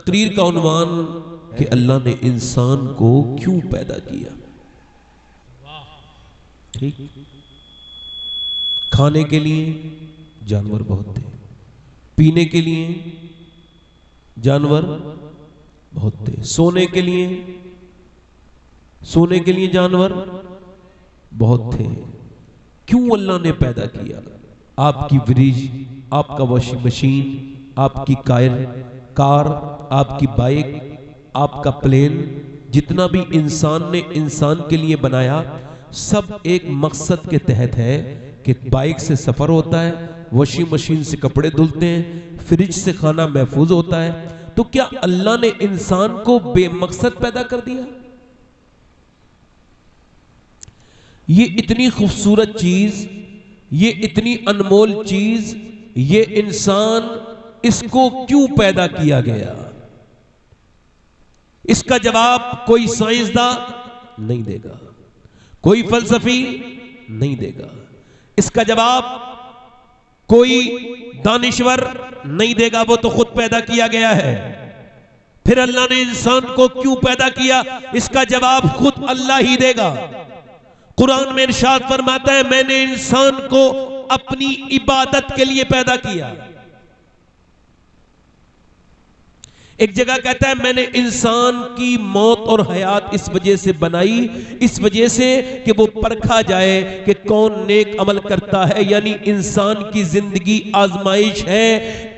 تقریر کا عنوان کہ اللہ نے انسان کو کیوں پیدا کیا. ٹھیک، کھانے کے لیے جانور بہت تھے، پینے کے لیے جانور بہت تھے، سونے کے لیے جانور بہت تھے. کیوں اللہ نے پیدا کیا؟ آپ کی فریج، آپ کا واشنگ مشین، آپ کی کار، آپ کی بائک، آپ کا پلین، جتنا بھی انسان نے انسان کے لیے بنایا سب ایک مقصد کے تحت ہے کہ بائک سے سفر ہوتا ہے، واشنگ مشین سے کپڑے دھلتے ہیں، فریج سے کھانا محفوظ ہوتا ہے. تو کیا اللہ نے انسان کو بے مقصد پیدا کر دیا؟ یہ اتنی خوبصورت چیز، یہ اتنی انمول چیز، یہ انسان، اس کو کیوں پیدا کیا گیا؟ اس کا جواب کوئی سائنسداں نہیں دے گا، کوئی فلسفی نہیں دے گا، اس کا جواب کوئی دانشور نہیں دے گا، وہ تو خود پیدا کیا گیا ہے. پھر اللہ نے انسان کو کیوں پیدا کیا؟ اس کا جواب خود اللہ ہی دے گا. قرآن میں ارشاد فرماتا ہے میں نے انسان کو اپنی عبادت کے لیے پیدا کیا. ایک جگہ کہتا ہے میں نے انسان کی موت اور حیات اس وجہ سے بنائی، اس وجہ سے کہ وہ پرکھا جائے کہ کون نیک عمل کرتا ہے. یعنی انسان کی زندگی آزمائش ہے،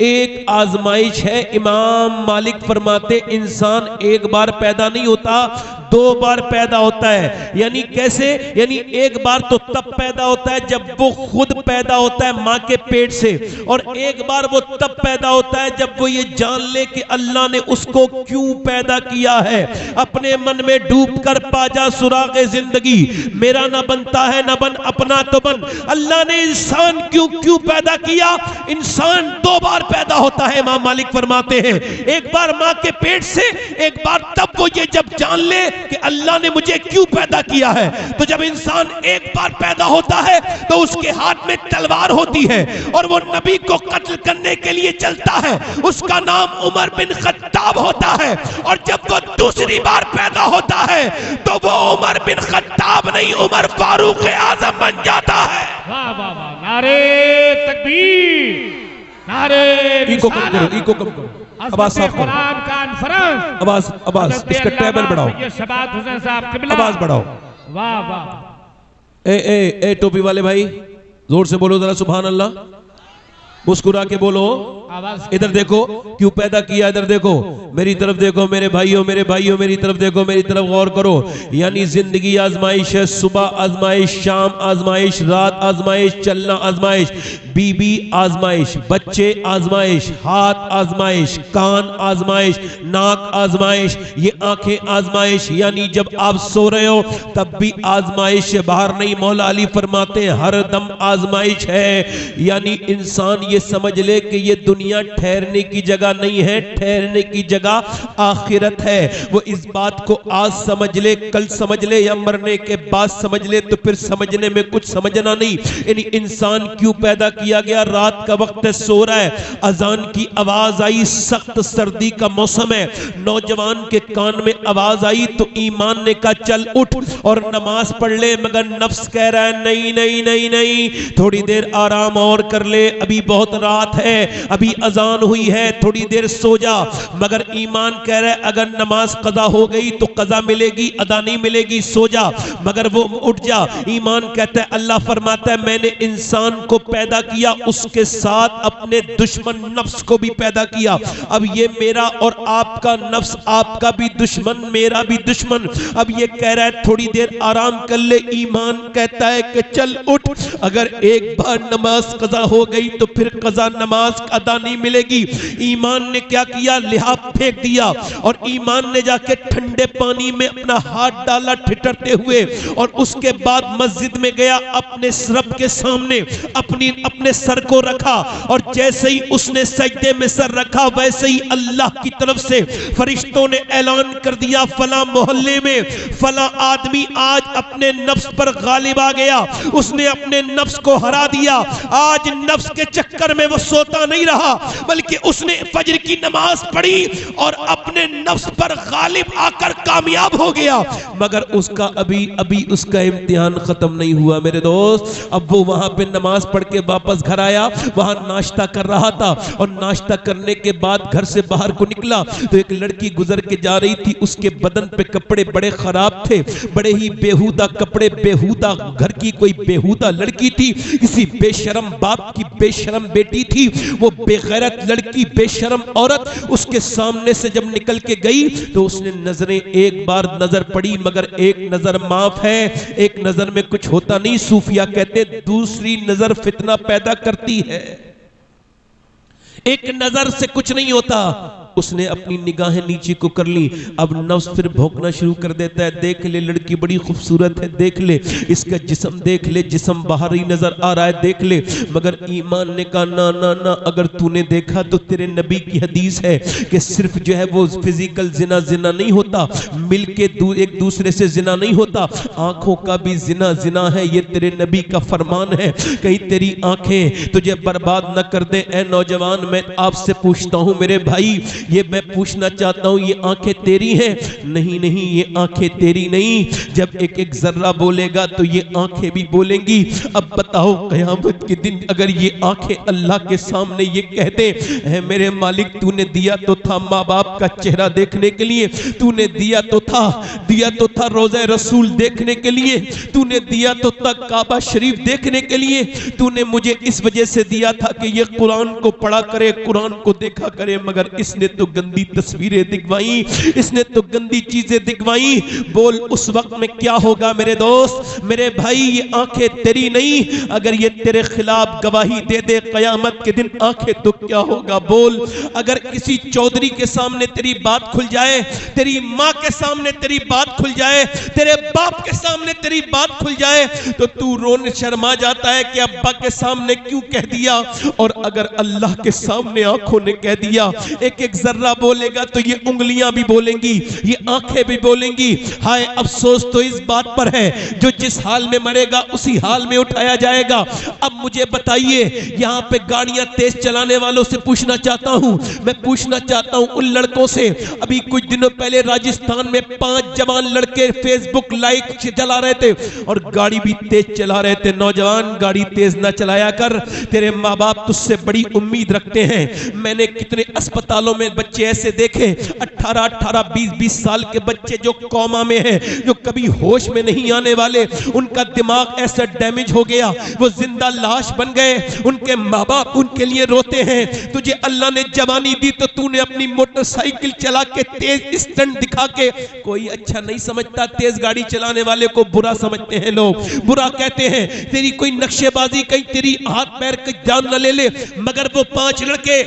ایک آزمائش ہے. امام مالک فرماتے انسان ایک بار پیدا نہیں ہوتا، دو بار پیدا ہوتا ہے. یعنی کیسے؟ یعنی ایک بار تو تب پیدا ہوتا ہے جب وہ خود پیدا ہوتا ہے ماں کے پیٹ سے، اور ایک بار وہ تب پیدا ہوتا ہے جب وہ یہ جان لے کہ اللہ نے اس کو کیوں پیدا کیا ہے. اپنے من میں ڈوب کر پا جا سراغ زندگی، میرا نہ بنتا ہے نہ بن، اپنا تو بن. اللہ نے انسان کیوں پیدا کیا؟ انسان دو بار پیدا ہوتا ہے. امام مالک فرماتے ہیں ایک بار ماں کے پیٹ سے، ایک بار تب وہ یہ جب جان لے کہ اللہ نے مجھے کیوں پیدا کیا ہے. تو جب انسان ایک بار پیدا ہوتا ہے تو اس کے ہاتھ میں تلوار ہوتی ہے اور وہ نبی کو قتل کرنے کے لیے چلتا ہے. اس کا نام عمر بن خطاب ہوتا ہے. اور جب وہ دوسری بار پیدا ہوتا ہے تو وہ عمر بن خطاب نہیں، عمر فاروق اعظم بن جاتا ہے. واہ واہ واہ، نعرے تکبیر، نعرے رسالت، ایکو کم کرو، آواز صاف کرو، قرآن کانفرنس، آواز اس کا ٹیبل بڑھاؤ، شبات حسین صاحب قبلہ، آواز بڑھاؤ. واہ واہ. اے ٹوپی والے بھائی زور سے بولو ذرا سبحان اللہ، مسکرا کے بولو. ادھر دیکھو کیوں پیدا کیا، ادھر دیکھو، میری طرف دیکھو، میرے بھائیوں میری طرف دیکھو، میری طرف غور کرو. یعنی زندگی آزمائش ہے، صبح آزمائش، شام آزمائش، رات آزمائش، چلنا آزمائش، بیوی آزمائش، بچے آزمائش، ہاتھ آزمائش، کان آزمائش، ناک آزمائش، یہ آنکھیں آزمائش. یعنی جب آپ سو رہے ہو تب بھی آزمائش ہے، باہر نہیں. مولا علی فرماتے ہیں ہر دم آزمائش ہے. یعنی انسان یہ سمجھ لے کہ یہ دنیا ٹھہرنے کی جگہ نہیں ہے، ٹھہرنے کی جگہ آخرت ہے. وہ اس بات کو آج سمجھ لے، کل سمجھ لے، یا مرنے کے بعد سمجھ لے تو پھر سمجھنے میں کچھ سمجھنا نہیں. یعنی انسان کیوں پیدا کیا گیا؟ رات کا وقت ہے، سو رہا ہے، اذان کی آواز آئی، سخت سردی کا موسم ہے، نوجوان کے کان میں آواز آئی تو ایمان نے کہا چل اٹھ اور نماز پڑھ لے. مگر نفس کہہ رہا ہے نہیں نہیں نہیں نہیں، تھوڑی دیر آرام اور کر لے، ابھی بہت رات ہے، ابھی اذان ہوئی ہے، تھوڑی دیر سو جا. مگر ایمان کہہ رہا ہے اگر نماز قضا ہو گئی تو قضا ملے گی، ادا نہیں ملے گی، سو جا. مگر وہ اٹھ جا. ایمان کہتا ہے اللہ فرماتا ہے میں نے انسان کو پیدا کیا، اس کے ساتھ اپنے دشمن نفس کو بھی پیدا کیا. اب یہ میرا اور آپ کا نفس، آپ کا بھی دشمن، میرا بھی دشمن. اب یہ کہہ رہا ہے تھوڑی دیر آرام کر لے. ایمان کہتا ہے کہ چل اٹھ، اگر ایک بار نماز قضا ہو گئی تو پھر قضا نماز ادا نہیں ملے گی. ایمان نے کیا کیا؟ لحاف پھینک دیا اور ایمان نے جا کے ٹھنڈے پانی میں اپنا ہاتھ ڈالا ٹھٹرتے ہوئے، اور اس کے بعد مسجد میں گیا، اپنے رب کے سامنے اپنے سر کو رکھا، اور جیسے ہی اس نے سجدے میں سر رکھا ویسے ہی اللہ کی طرف سے فرشتوں نے اعلان کر دیا فلاں محلے میں فلاں آدمی آج اپنے نفس پر غالب آ گیا، اس نے اپنے نفس کو ہرا دیا. آج نفس کے چکر چکر میں وہ سوتا نہیں رہا، بلکہ اس نے فجر کی نماز پڑھی اور اپنے نفس پر غالب آ کر کامیاب ہو گیا، مگر اس کا ابھی اس کا امتحان ختم نہیں ہوا میرے دوست۔ اب وہ وہاں پہ نماز پڑھ کے واپس گھر آیا، وہاں ناشتہ کر رہا تھا، اور ناشتہ کرنے کے بعد گھر سے باہر کو نکلا تو ایک لڑکی گزر کے جا رہی تھی، اس کے بدن پہ کپڑے بڑے خراب تھے، بڑے ہی بیہودہ کپڑے، بیہودہ گھر کی کوئی بیہودہ لڑکی تھی، کسی بے شرم باپ کی بے شرم بیٹی تھی، وہ بے غیرت لڑکی، بے شرم عورت اس کے سامنے سے جب نکل کے گئی تو اس نے نظریں ایک بار نظر پڑی، مگر ایک نظر معاف ہے، ایک نظر میں کچھ ہوتا نہیں، صوفیہ کہتے دوسری نظر فتنہ پیدا کرتی ہے، ایک نظر سے کچھ نہیں ہوتا۔ اس نے اپنی نگاہیں نیچے کو کر لی، اب نفس پھر بھونکنا شروع کر دیتا ہے، دیکھ لے لڑکی بڑی خوبصورت ہے، دیکھ لے اس کا جسم، دیکھ لے جسم باہر ہی نظر آ رہا ہے، دیکھ لے، مگر ایمان نے کہا نا نا نا، اگر تو نے دیکھا تو تیرے نبی کی حدیث ہے کہ صرف جو ہے وہ فزیکل زنا نہیں ہوتا، مل کے ایک دوسرے سے زنا نہیں ہوتا، آنکھوں کا بھی زنا ہے، یہ تیرے نبی کا فرمان ہے، کہیں تیری آنکھیں تجھے برباد نہ کر دیں۔ اے نوجوان، میں آپ سے پوچھتا ہوں میرے بھائی، یہ میں پوچھنا چاہتا ہوں، یہ آنکھیں تیری ہیں؟ نہیں، یہ آنکھیں تیری نہیں، جب ایک ذرہ بولے گا تو یہ آنکھیں بھی بولیں گی۔ اب بتاؤ قیامت کے دن اگر یہ آنکھیں اللہ کے سامنے یہ کہہ دیں، اے میرے مالک تو نے دیا تو تھا ماں باپ کا چہرہ دیکھنے کے لیے، تو نے دیا تو تھا روضہ رسول دیکھنے کے لیے، تو نے دیا تو تھا کعبہ شریف دیکھنے کے لیے، تو نے مجھے اس وجہ سے دیا تھا کہ یہ قرآن کو پڑھا کرے، قرآن کو دیکھا کرے، مگر اس نے تو گندی تصویریں دکھوائیں، اس نے تو گندی چیزیں دکھوائیں۔ بول اس وقت میں کیا ہوگا میرے دوست، میرے بھائی، یہ آنکھیں تیری نہیں، اگر یہ تیرے خلاف گواہی دے دے قیامت کے دن آنکھیں تو کیا ہوگا؟ بول، اگر کسی چودھری کے سامنے تیری بات کھل جائے، تیری ماں کے سامنے تیری بات کھل جائے، تیرے باپ کے سامنے تیری بات کھل جائے تو تو رونے شرما جاتا ہے کہ ابا کے سامنے کیوں کہہ دیا، اور اگر اللہ کے سامنے آنکھوں نے کہہ دیا، ایک ذرہ بولے گا تو یہ انگلیاں بھی بولیں گی، یہ آنکھیں بھی بولیں گی۔ ہائے افسوس تو اس بات پر ہے، جو جس حال میں مرے گا اسی حال میں اٹھایا جائے گا۔ اب مجھے بتائیے، یہاں پہ گاڑیاں تیز چلانے والوں سے پوچھنا چاہتا ہوں، میں پوچھنا چاہتا ہوں ان لڑکوں سے، ابھی کچھ دنوں پہلے راجستھان میں 5 جوان لڑکے فیس بک لائیو چلا رہے تھے اور گاڑی بھی تیز چلا رہے تھے۔ نوجوان، گاڑی تیز نہ چلایا کر، تیرے ماں باپ تجھ سے بڑی امید رکھتے ہیں۔ میں نے کتنے اسپتالوں میں بچے ایسے دیکھے، 18 20 سال کے بچے جو کوما میں ہیں، جو کبھی ہوش میں نہیں آنے والے، ان کا دماغ ایسا ڈیمیج ہو گیا، وہ زندہ لاش بن گئے، ان کے ماں باپ ان کے لیے روتے ہیں۔ تجھے اللہ نے جوانی دی تو تو نے اپنی موٹر سائیکل چلا کے تیز اسٹنٹ دکھا کے، کوئی اچھا نہیں سمجھتا، تیز گاڑی چلانے والے کو برا سمجھتے ہیں لوگ، برا کہتے ہیں، تیری کوئی نقشے بازی کہیں تیری ہاتھ پیر کی جان نہ لے لے، مگر وہ 5 لڑکے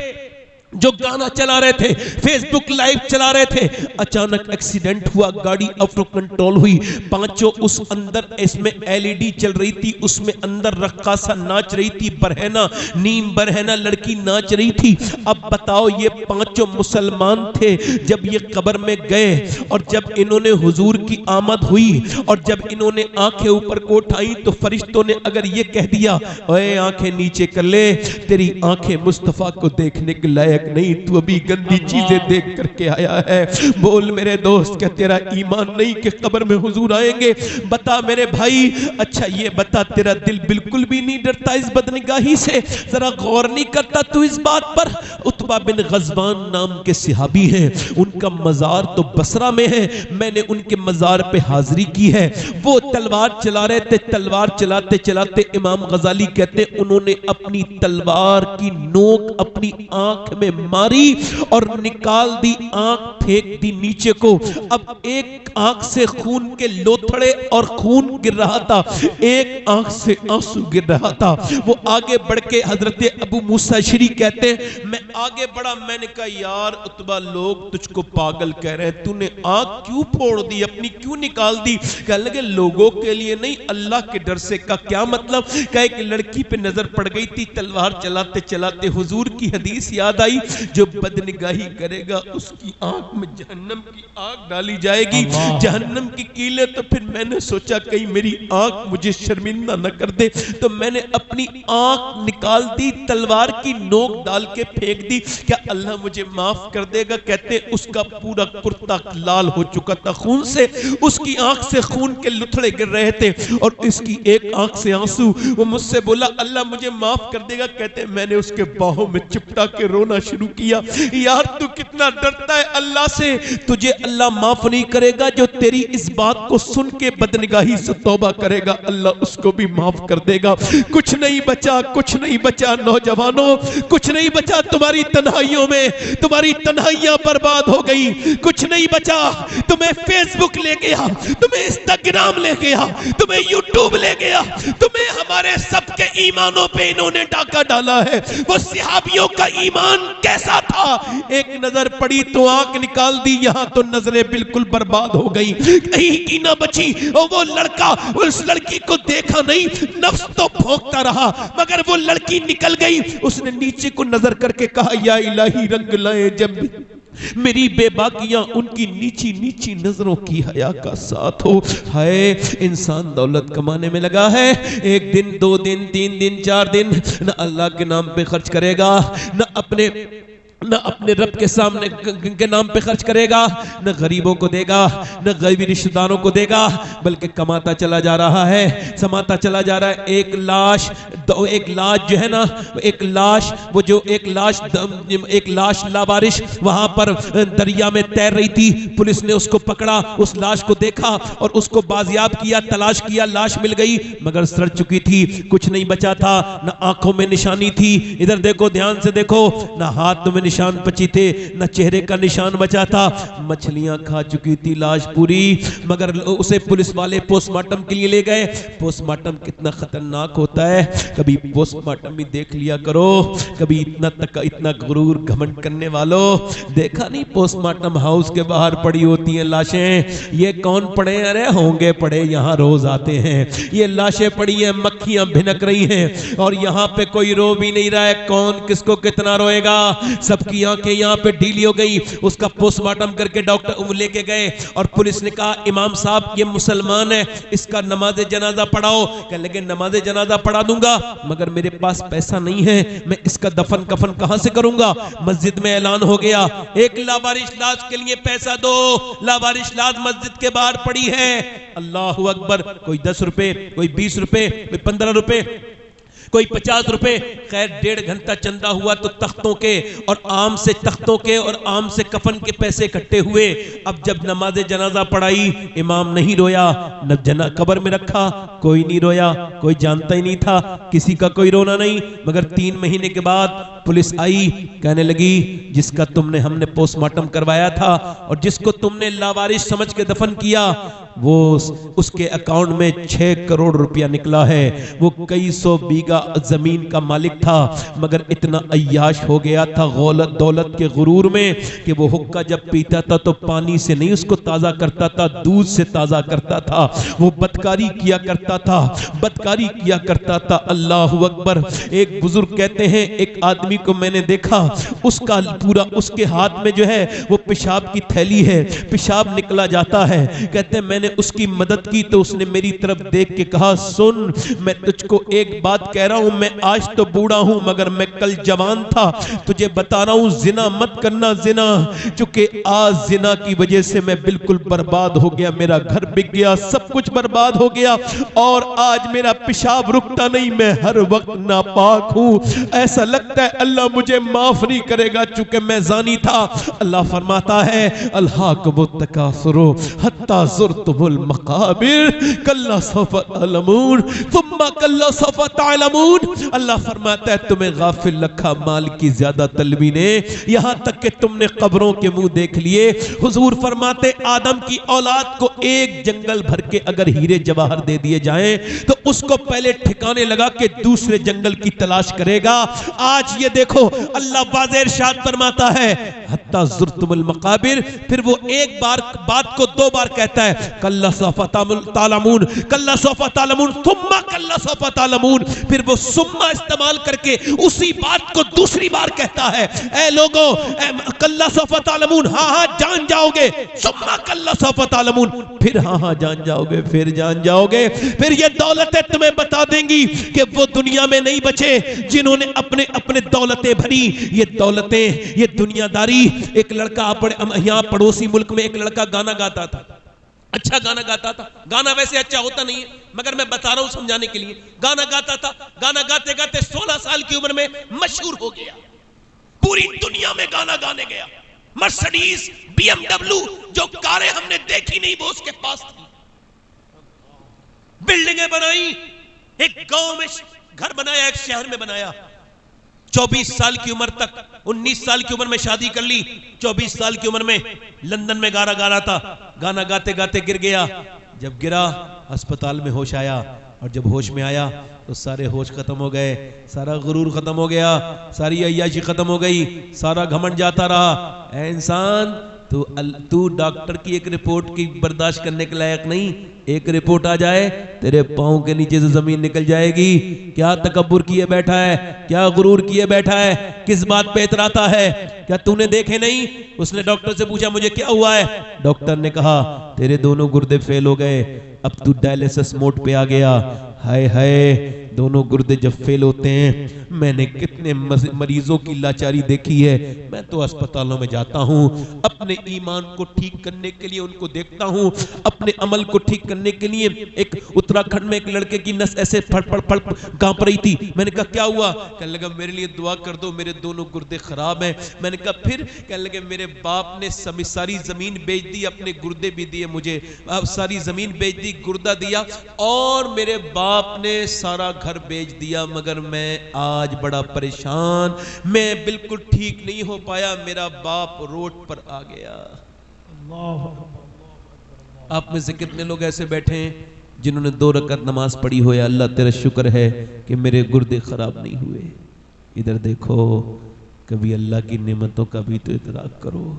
جو گانا چلا رہے تھے، فیس بک لائیو چلا رہے تھے، اچانک ایکسیڈنٹ ہوا، گاڑی آؤٹ آف کنٹرول ہوئی، 5 اس اندر اس میں LED چل رہی تھی، اس میں اندر رقاصہ ناچ رہی تھی، برہنہ نیم برہنہ لڑکی ناچ رہی تھی۔ اب بتاؤ، یہ 5 مسلمان تھے، جب یہ قبر میں گئے اور جب انہوں نے حضور کی آمد ہوئی اور جب انہوں نے آنکھیں اوپر کو اٹھائی تو فرشتوں نے اگر یہ کہہ دیا، اے آنکھیں نیچے کر لے، تیری آنکھیں مصطفیٰ کو دیکھنے کے لائق نہیں، تو ابھی گندی چیزیں دیکھ کر کے آیا ہے۔ بول میرے دوست، کہ تیرا ایمان نہیں کہ قبر میں حضور آئیں گے؟ بتا میرے بھائی، اچھا یہ بتا، تیرا دل بالکل بھی نہیں ڈرتا اس بدنگاہی سے؟ ذرا غور نہیں کرتا تو اس بات پر؟ عتبہ بن غزوان نام کے صحابی ہیں، ان کا مزار تو بصرہ میں ہے، میں نے ان کے مزار پہ حاضری کی ہے۔ وہ تلوار چلا رہے تھے، تلوار چلاتے چلاتے امام غزالی کہتے انہوں نے اپنی تلوار کی نوک اپنی آنکھ میں ماری اور نکال دی، آنکھ پھینک دی نیچے کو۔ اب ایک آنکھ سے خون کے لوتھڑے اور خون گر رہا تھا، ایک آنکھ سے آنسو گر رہا تھا۔ وہ آگے بڑھ کے حضرت ابو موسیٰ اشعری کہتے ہیں، میں آگے بڑھا، میں نے کہا یار عتبہ، لوگ تجھ کو پاگل کہہ رہے ہیں، تو نے آنکھ کیوں پھوڑ دی، اپنی کیوں نکال دی؟ کہنے لگے لوگوں کے لیے نہیں، اللہ کے ڈر سے۔ کا کیا مطلب؟ کہ ایک لڑکی پہ نظر پڑ گئی تھی، تلوار چلاتے چلاتے حضور کی حدیث یاد آئی بتائی جو بدنگاہی کرے گا اس کی آنکھ میں جہنم کی آگ ڈالی جائے گی، جہنم کی کیلیں۔ تو پھر میں نے سوچا کہیں میری آنکھ مجھے شرمندہ نہ کر دے، تو میں نے اپنی آنکھ نکال دی، تلوار کی نوک ڈال کے پھینک دی، کیا اللہ مجھے معاف کر دے گا؟ کہتے اس کا پورا کرتا لال ہو چکا تھا خون سے، اس کی آنکھ سے خون کے لتھڑے گر رہے تھے اور اس کی ایک آنکھ سے آنسو۔ وہ مجھ سے بولا اللہ مجھے معاف کر دے گا؟ کہتے میں نے اس کے باہوں میں چپٹا کے رونا شروع کیا، یار تو کتنا ڈرتا ہے اللہ سے، تجھے اللہ معاف نہیں کرے گا، جو تیری اس بات کو سن کے بدنگاہی سے توبہ کرے گا اللہ اس کو بھی معاف کر دے گا۔ کچھ نہیں بچا، کچھ نہیں بچا نوجوانوں، کچھ نہیں بچا تمہاری تنہائیوں میں، تمہاری تنہائیاں برباد ہو گئی، کچھ نہیں بچا۔ تمہیں فیس بک لے گیا، تمہیں انسٹاگرام لے گیا، تمہیں یوٹیوب لے گیا، تمہیں ہمارے سب کے ایمانوں پہ انہوں نے ڈاکہ ڈالا ہے۔ وہ صحابیوں کا ایمان کیسا تھا؟ ایک نظر پڑی تو آنکھ نکال دی، یہاں تو نظریں بالکل برباد ہو گئی، کہیں کی نہ بچی۔ اور وہ لڑکا اس لڑکی کو دیکھا نہیں، نفس تو بھونکتا رہا، مگر وہ لڑکی نکل گئی۔ اس نے نیچے کو نظر کر کے کہا یا الہی رنگ لائے جب میری بے باکیاں ان کی نیچی نیچی نظروں کی حیا کا ساتھ ہو۔ ہائے انسان دولت کمانے میں لگا ہے، ایک دن، 2 دن، 3 دن، 4 دن نہ اللہ کے نام پہ خرچ کرے گا، نہ اپنے رب کے سامنے کے نام پہ خرچ کرے گا، نہ غریبوں کو دے گا، نہ غریبی رشتہ داروں کو دے گا، بلکہ کماتا چلا جا رہا ہے، سماتا چلا جا رہا ہے۔ ایک لاش جو ہے نا، ایک لاش لاوارش وہاں پر دریا میں تیر رہی تھی، پولیس نے اس کو پکڑا، اس لاش کو دیکھا اور اس کو بازیاب کیا، تلاش کیا، لاش مل گئی مگر سڑ چکی تھی، کچھ نہیں بچا تھا، نہ آنکھوں میں نشانی تھی، ادھر دیکھو دھیان سے دیکھو، نہ ہاتھ میں نشان بچی تھے، نہ چہرے کا نشان بچا تھا، مچھلیاں کھا چکی تھی لاش پوری۔ مگر اسے پولیس والے پوسٹ مارٹم کے لیے لے گئے۔ پوسٹ مارٹم کتنا خطرناک ہوتا ہے، کبھی پوسٹ مارٹم بھی دیکھ لیا کرو، کبھی اتنا غرور گھمنڈ کرنے والوں دیکھا نہیں پوسٹ مارٹم ہاؤس کے باہر پڑی ہوتی ہیں لاشیں، یہ کون پڑے؟ ارے ہوں گے پڑے، یہاں روز آتے ہیں، یہ لاشیں پڑی ہیں، مکھیاں بھنک رہی ہیں اور یہاں پہ کوئی رو بھی نہیں رہا ہے، کون کس کو کتنا روئے گا؟ سب کی آنکھیں یہاں پہ ڈھیلی ہو گئی۔ اس کا پوسٹ مارٹم کر کے ڈاکٹر لے کے گئے اور پولیس نے کہا امام صاحب یہ مسلمان ہے، اس کا نماز جنازہ پڑھاؤ۔ کہنے لگے نماز جنازہ پڑھا دوں گا مگر میرے پاس پیسہ نہیں ہے، میں اس کا دفن کفن کہاں سے کروں گا؟ مسجد میں اعلان ہو گیا ایک لاوارث لاش کے لیے پیسہ دو، لاوارث لاش مسجد کے باہر پڑی ہے۔ اللہ اکبر، کوئی 10 روپے، کوئی 20 روپے، کوئی 15 روپے، کوئی 50 روپے، خیر 1.5 گھنٹہ چندہ ہوا تو تختوں کے اور عام سے کفن کے پیسے اکٹھے ہوئے۔ اب جب نماز جنازہ پڑھائی امام نہیں رویا، قبر میں رکھا کوئی نہیں رویا، کوئی جانتا ہی نہیں تھا، کسی کا کوئی رونا نہیں۔ مگر 3 مہینے کے بعد پولیس آئی، کہنے لگی جس کا ہم نے پوسٹ مارٹم کروایا تھا اور جس کو تم نے لاوارث سمجھ کے دفن کیا، وہ اس کے اکاؤنٹ میں 6 کروڑ روپیہ نکلا ہے۔ وہ کئی 100 بیگہ زمین کا مالک تھا مگر اتنا عیاش ہو گیا تھا دولت کے غرور میں کہ وہ حقہ جب پیتا تھا تو پانی سے نہیں اس کو تازہ کرتا تھا، دودھ سے تازہ کرتا تھا۔ وہ بدکاری کیا کرتا تھا، اللہ اکبر۔ ایک بزرگ کہتے ہیں ایک آدمی کو میں نے دیکھا، اس کے ہاتھ میں جو ہے وہ پیشاب کی تھیلی ہے، پیشاب نکلا جاتا ہے۔ کہتے ہیں میں نے اس کی مدد کی تو اس نے میری طرف دیکھ کے کہا سن میں تجھ کو ایک بات کہہ رہا ہوں، میں آج تو بوڑھا ہوں مگر میں کل جوان تھا، تجھے بتا رہا ہوں زنا مت کرنا، زنا چونکہ آج زنا کی وجہ سے میں بالکل برباد ہو گیا، میرا گھر بک گیا، سب کچھ برباد ہو گیا اور آج میرا پیشاب رکتا نہیں، میں ہر وقت ناپاک ہوں، ایسا لگتا ہے اللہ مجھے معاف نہیں کرے گا چونکہ میں زانی تھا۔ اللہ فرماتا ہے الہاکم التکاثر حتی زرتم المقابر کلا سوف تعلمون ثم کلا سوف تعلمون۔ اللہ فرماتا ہے تمہیں غافل رکھا مال کی زیادہ طلبی نے، یہاں تک کہ تم نے قبروں کے منہ دیکھ لیے۔ حضور فرماتے آدم کی اولاد کو ایک جنگل بھر کے اگر ہیرے جواہر دے دیے جائیں تو اس کو پہلے ٹھکانے لگا کہ دوسرے جنگل کی تلاش کرے گا۔ آج یہ دیکھو اللہ واضح ارشاد فرماتا ہے حتی زرتم المقابر. پھر وہ ایک بار بات کو دو بار کہتا ہے, کلا سوف تعلمون, کلا سوف تعلمون, ثم کلا سوف تعلمون. پھر وہ ثم استعمال کر کے اسی بات کو دوسری بار کہتا ہے, اے لوگوں کلا سوف تعلمون, ہاں ہاں جان جاؤ گے, ثم کلا سوف تعلمون, پھر ہاں ہاں جان جاؤ گے, پھر جان جاؤ گے. پھر یہ دولتیں تمہیں بتا دیں گی کہ وہ دنیا میں نہیں بچے جنہوں نے اپنے دولتیں بھری. یہ دولتیں, یہ دنیا داری. ایک لڑکا یہاں پڑوسی ملک میں ایک لڑکا گانا گاتا تھا, اچھا گانا گاتا تھا. گانا ویسے اچھا ہوتا نہیں ہے مگر میں بتا رہا ہوں سمجھانے کے لیے. گانا گاتا تھا, گانا گاتے گاتے 16 سال کی عمر میں مشہور ہو گیا, پوری دنیا میں گانا گانے گیا. مرسڈیز, بی ایم ڈبلو, جو کاریں ہم نے دیکھی نہیں وہ اس کے پاس تھی. بلڈنگیں بنائی, ایک گاؤں میں گھر بنایا, ایک شہر میں بنایا. 24 سال کی عمر تک, 19 سال کی عمر میں شادی کر لی. 24 سال کی عمر میں لندن میں گانا گا رہا تھا. گانا گاتے گاتے گر گیا. جب گرا ہسپتال میں ہوش آیا, اور جب ہوش میں آیا تو سارے ہوش ختم ہو گئے, سارا غرور ختم ہو گیا, ساری عیاشی ختم ہو گئی, سارا گھمنڈ جاتا رہا. اے انسان, تو ڈاکٹر کی ایک رپورٹ کی برداشت کرنے کے لائق نہیں. ایک رپورٹ آ جائے تیرے پاؤں کے نیچے سے زمین نکل جائے گی. کیا تکبر کیے بیٹھا ہے, کیا غرور کیے بیٹھا ہے, کس بات پہ اتراتا ہے؟ کیا تو نے دیکھے نہیں؟ اس نے ڈاکٹر سے پوچھا مجھے کیا ہوا ہے؟ ڈاکٹر نے کہا تیرے دونوں گردے فیل ہو گئے, اب تو ڈائلیسس موڈ پہ آ گیا. ہائے ہائے, دونوں گردے جب فیل ہوتے ہیں, میں نے کتنے مریضوں کی لاچاری دیکھی ہے. میں تو اسپتالوں میں جاتا ہوں, اپنے ایمان کو ٹھیک کرنے کے لیے ان کو دیکھتا ہوں, اپنے عمل کو ٹھیک کرنے کے لیے. ایک اتراکھنڈ میں ایک لڑکے کی نس ایسے پھڑ پھڑ پھڑ کانپ رہی تھی. میں نے کہا کیا ہوا؟ کہنے لگا میرے لیے دعا کر دو, میرے دونوں گردے خراب ہیں. میں نے کہا پھر؟ کہنے لگے میرے باپ نے ساری زمین بیچ دی, اپنے گردے بھی دیے مجھے, ساری زمین بیچ دی, گردہ دیا, اور میرے باپ نے سارا گھر بیچ دیا, مگر میں آج بڑا پریشان, میں بالکل ٹھیک نہیں ہو پایا, میرا باپ روڈ پر آ گیا. آپ میں سے کتنے لوگ ایسے بیٹھے ہیں جنہوں نے 2 رکعت نماز پڑھی ہو, یا اللہ تیرا شکر ہے کہ میرے گردے خراب نہیں ہوئے. ادھر دیکھو, کبھی اللہ کی نعمتوں کا بھی تو ادراک کرو.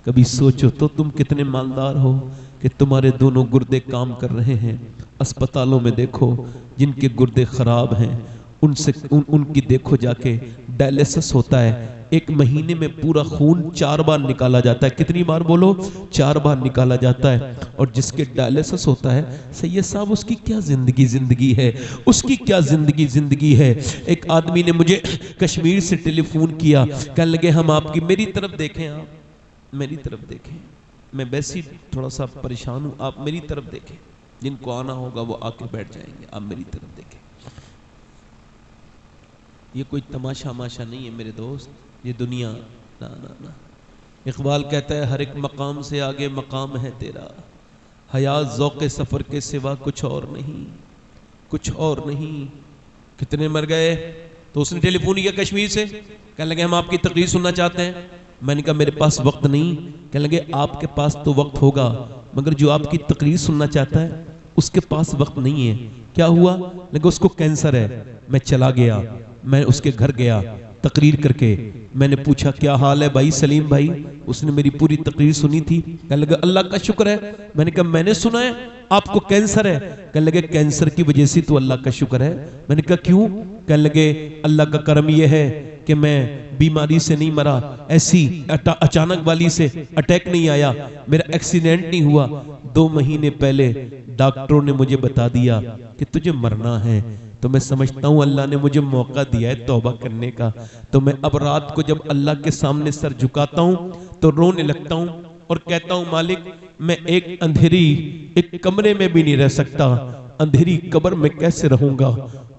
کبھی سوچو تو تم کتنے مالدار ہو کہ تمہارے دونوں گردے کام کر رہے ہیں. اسپتالوں میں دیکھو جن کے گردے خراب ہیں, ان کی دیکھو جا کے ڈائلیسس ہوتا ہے. ایک مہینے میں پورا خون 4 بار نکالا جاتا ہے. کتنی بار بولو؟ 4 بار نکالا جاتا ہے. اور جس کے ڈائلیسس ہوتا ہے, سید صاحب اس کی کیا زندگی ہے, اس کی کیا زندگی ہے. ایک آدمی نے مجھے کشمیر سے ٹیلی فون کیا, کہنے لگے ہم آپ کی, میری طرف دیکھیں, آپ میری طرف دیکھیں, میں ویسی تھوڑا سا پریشان ہوں, آپ میری طرف دیکھیں, جن کو آنا ہوگا وہ آ کے بیٹھ جائیں گے, آپ میری طرف دیکھیں. یہ کوئی تماشا ماشا نہیں ہے میرے دوست, یہ دنیا نا نا نا. اقبال کہتا ہے ہر ایک مقام سے آگے مقام ہے تیرا, حیات ذوق سفر کے سوا کچھ اور نہیں, کچھ اور نہیں. کتنے مر گئے؟ تو اس نے ٹیلی فون کیا کشمیر سے, کہنے لگے ہم آپ کی تقریر سننا چاہتے ہیں. میں نے کہا میرے پاس وقت نہیں. کہنے لگے آپ کے پاس تو وقت ہوگا, مگر جو آپ کی تقریر سننا چاہتا ہے اس کے پاس وقت نہیں ہے. کیا ہوا؟ لگا اس کو کینسر ہے. میں چلا گیا, میں اس کے گھر گیا تقریر کر کے. میں نے پوچھا کیا حال ہے بھائی سلیم بھائی؟ اس نے میری پوری تقریر سنی تھی. کہنے لگا اللہ کا شکر ہے. میں نے کہا میں نے سنا ہے آپ کو کینسر ہے. کہنے لگے کینسر کی وجہ سے تو اللہ کا شکر ہے. میں نے کہا کیوں؟ کہنے لگے اللہ کا کرم یہ ہے کہ میں بیماری سے نہیں مرا, ایسی اچانک والی سے اٹیک نہیں آیا, میرا ایکسیڈنٹ نہیں ہوا. 2 مہینے پہلے ڈاکٹروں نے مجھے بتا دیا کہ تجھے مرنا ہے. تو میں سمجھتا ہوں اللہ نے مجھے موقع دیا ہے توبہ کرنے کا. تو میں اب رات کو جب اللہ کے سامنے سر جھکاتا ہوں تو رونے لگتا ہوں اور کہتا ہوں مالک میں ایک اندھیری ایک کمرے میں بھی نہیں رہ سکتا, اندھیری قبر میں کیسے رہوں گا؟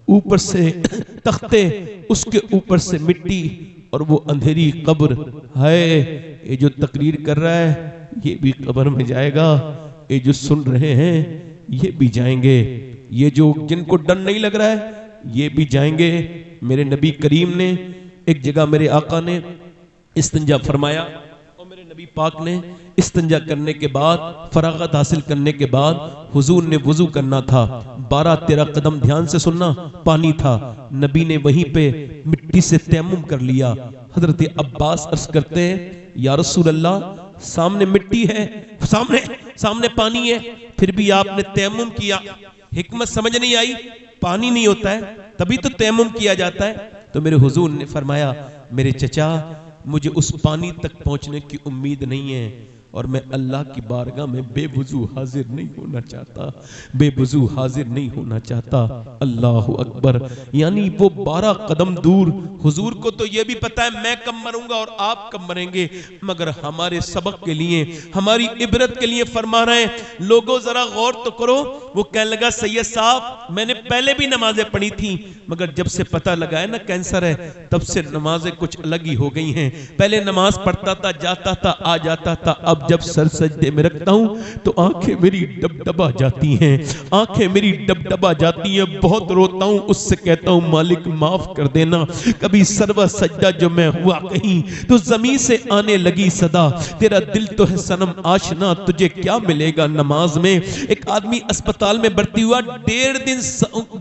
اوپر سے تختے, اس کے اوپر سے مٹی, اور وہ اندھیری قبر. ہے یہ جو تقریر کر رہا ہے یہ بھی قبر میں جائے گا, یہ جو سن رہے ہیں یہ بھی جائیں گے, یہ جو جن کو ڈر نہیں لگ رہا ہے یہ بھی جائیں گے. میرے نبی کریم نے ایک جگہ, میرے آقا نے استنجا فرمایا, اور میرے نبی پاک نے استنجا کرنے کے بعد, فراغت حاصل کرنے کے بعد حضور نے وضو کرنا تھا. 12-13 قدم دھیان سے سننا, پانی تھا. نبی نے وہیں پہ مٹی سے تیمم کر لیا. حضرت عباس عرض کرتے ہیں یا رسول اللہ سامنے مٹی ہے، سامنے پانی ہے، پھر بھی آپ نے تیمم کیا، حکمت سمجھ نہیں آئی؟ پانی نہیں ہوتا ہے تبھی تو تیمم کیا جاتا ہے۔ تو میرے حضور نے فرمایا میرے چچا مجھے اس پانی تک پہنچنے کی امید نہیں ہے، اور میں اللہ کی بارگاہ میں بے وضو حاضر نہیں ہونا چاہتا، بے وضو حاضر نہیں ہونا چاہتا۔ اللہ اکبر، یعنی وہ 12 قدم دور۔ حضور کو تو یہ بھی پتا ہے میں کب مروں گا اور آپ کب مریں گے، مگر ہمارے سبق کے لیے، ہماری عبرت کے لیے فرما رہے ہیں۔ لوگوں ذرا غور تو کرو۔ وہ کہنے لگا سید صاحب میں نے پہلے بھی نمازیں پڑھی تھیں، مگر جب سے پتہ لگا ہے نا کینسر ہے، تب سے نمازیں کچھ الگ ہی ہو گئی ہیں۔ پہلے نماز پڑھتا تھا، جاتا تھا، آ جاتا تھا، اب جب سر سجدے میں رکھتا ہوں تو آنکھیں میری ڈبڈبا جاتی ہیں، آنکھیں میری ڈبڈبا جاتی ہیں، بہت روتا ہوں، اس سے کہتا ہوں مالک معاف کر دینا، کبھی سروا سجدہ جو میں ہوا کہیں تو زمین سے آنے لگی صدا، تیرا دل تو ہے صنم آشنا، تجھے کیا ملے گا نماز میں۔ ایک آدمی اسپتال میں بھرتی ہوا، 1.5 دن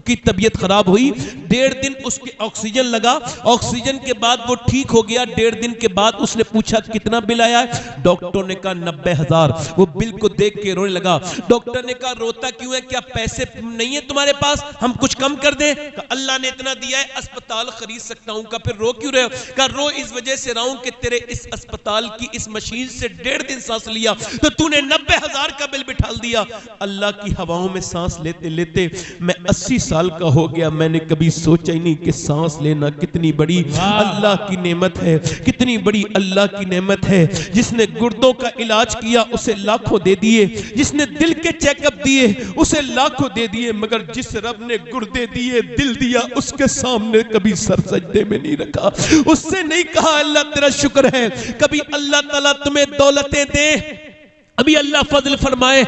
کی طبیعت خراب ہوئی، 1.5 دن اس کے آکسیجن لگا، آکسیجن کے بعد وہ ٹھیک ہو گیا۔ 1.5 دن کے بعد اس نے پوچھا کتنا بل آیا ہے؟ ڈاکٹر نے کہا 90,000۔ وہ بل کو دیکھ کے رونے لگا۔ ڈاکٹر نے کہا روتا کیوں ہے، کیا پیسے نہیں ہے تمہارے پاس، ہم کچھ کم کر دیں؟ کہا اللہ نے اتنا دیا ہے اسپتال خرید سکتا ہوں۔ کہا پھر رو کیوں رہے ہو؟ کہا رو اس وجہ سے رہا ہوں کہ تیرے اس اسپتال کی اس مشین سے 1.5 دن سانس لیا تو تو نے 90,000 کا بل بٹھال دیا۔ اللہ کی ہواؤں میں سانس لیتے لیتے میں 80 سال کا ہو گیا، میں نے کبھی سوچا ہی نہیں کہ سانس لینا کتنی بڑی اللہ کی نعمت ہے، کتنی بڑی اللہ کی نعمت ہے۔ جس نے گردوں کا علاج کیا اسے لاکھوں دے دیے، جس نے دل کے چیک اپ دیے اسے لاکھوں دے دیے، مگر جس رب نے گردے دیے دل دیا اس کے سامنے کبھی سر سجدے میں نہیں رکھا، اس سے نہیں کہا اللہ تیرا شکر ہے۔ کبھی اللہ تعالیٰ تمہیں دولتیں دے، ابھی اللہ فضل فرمائے،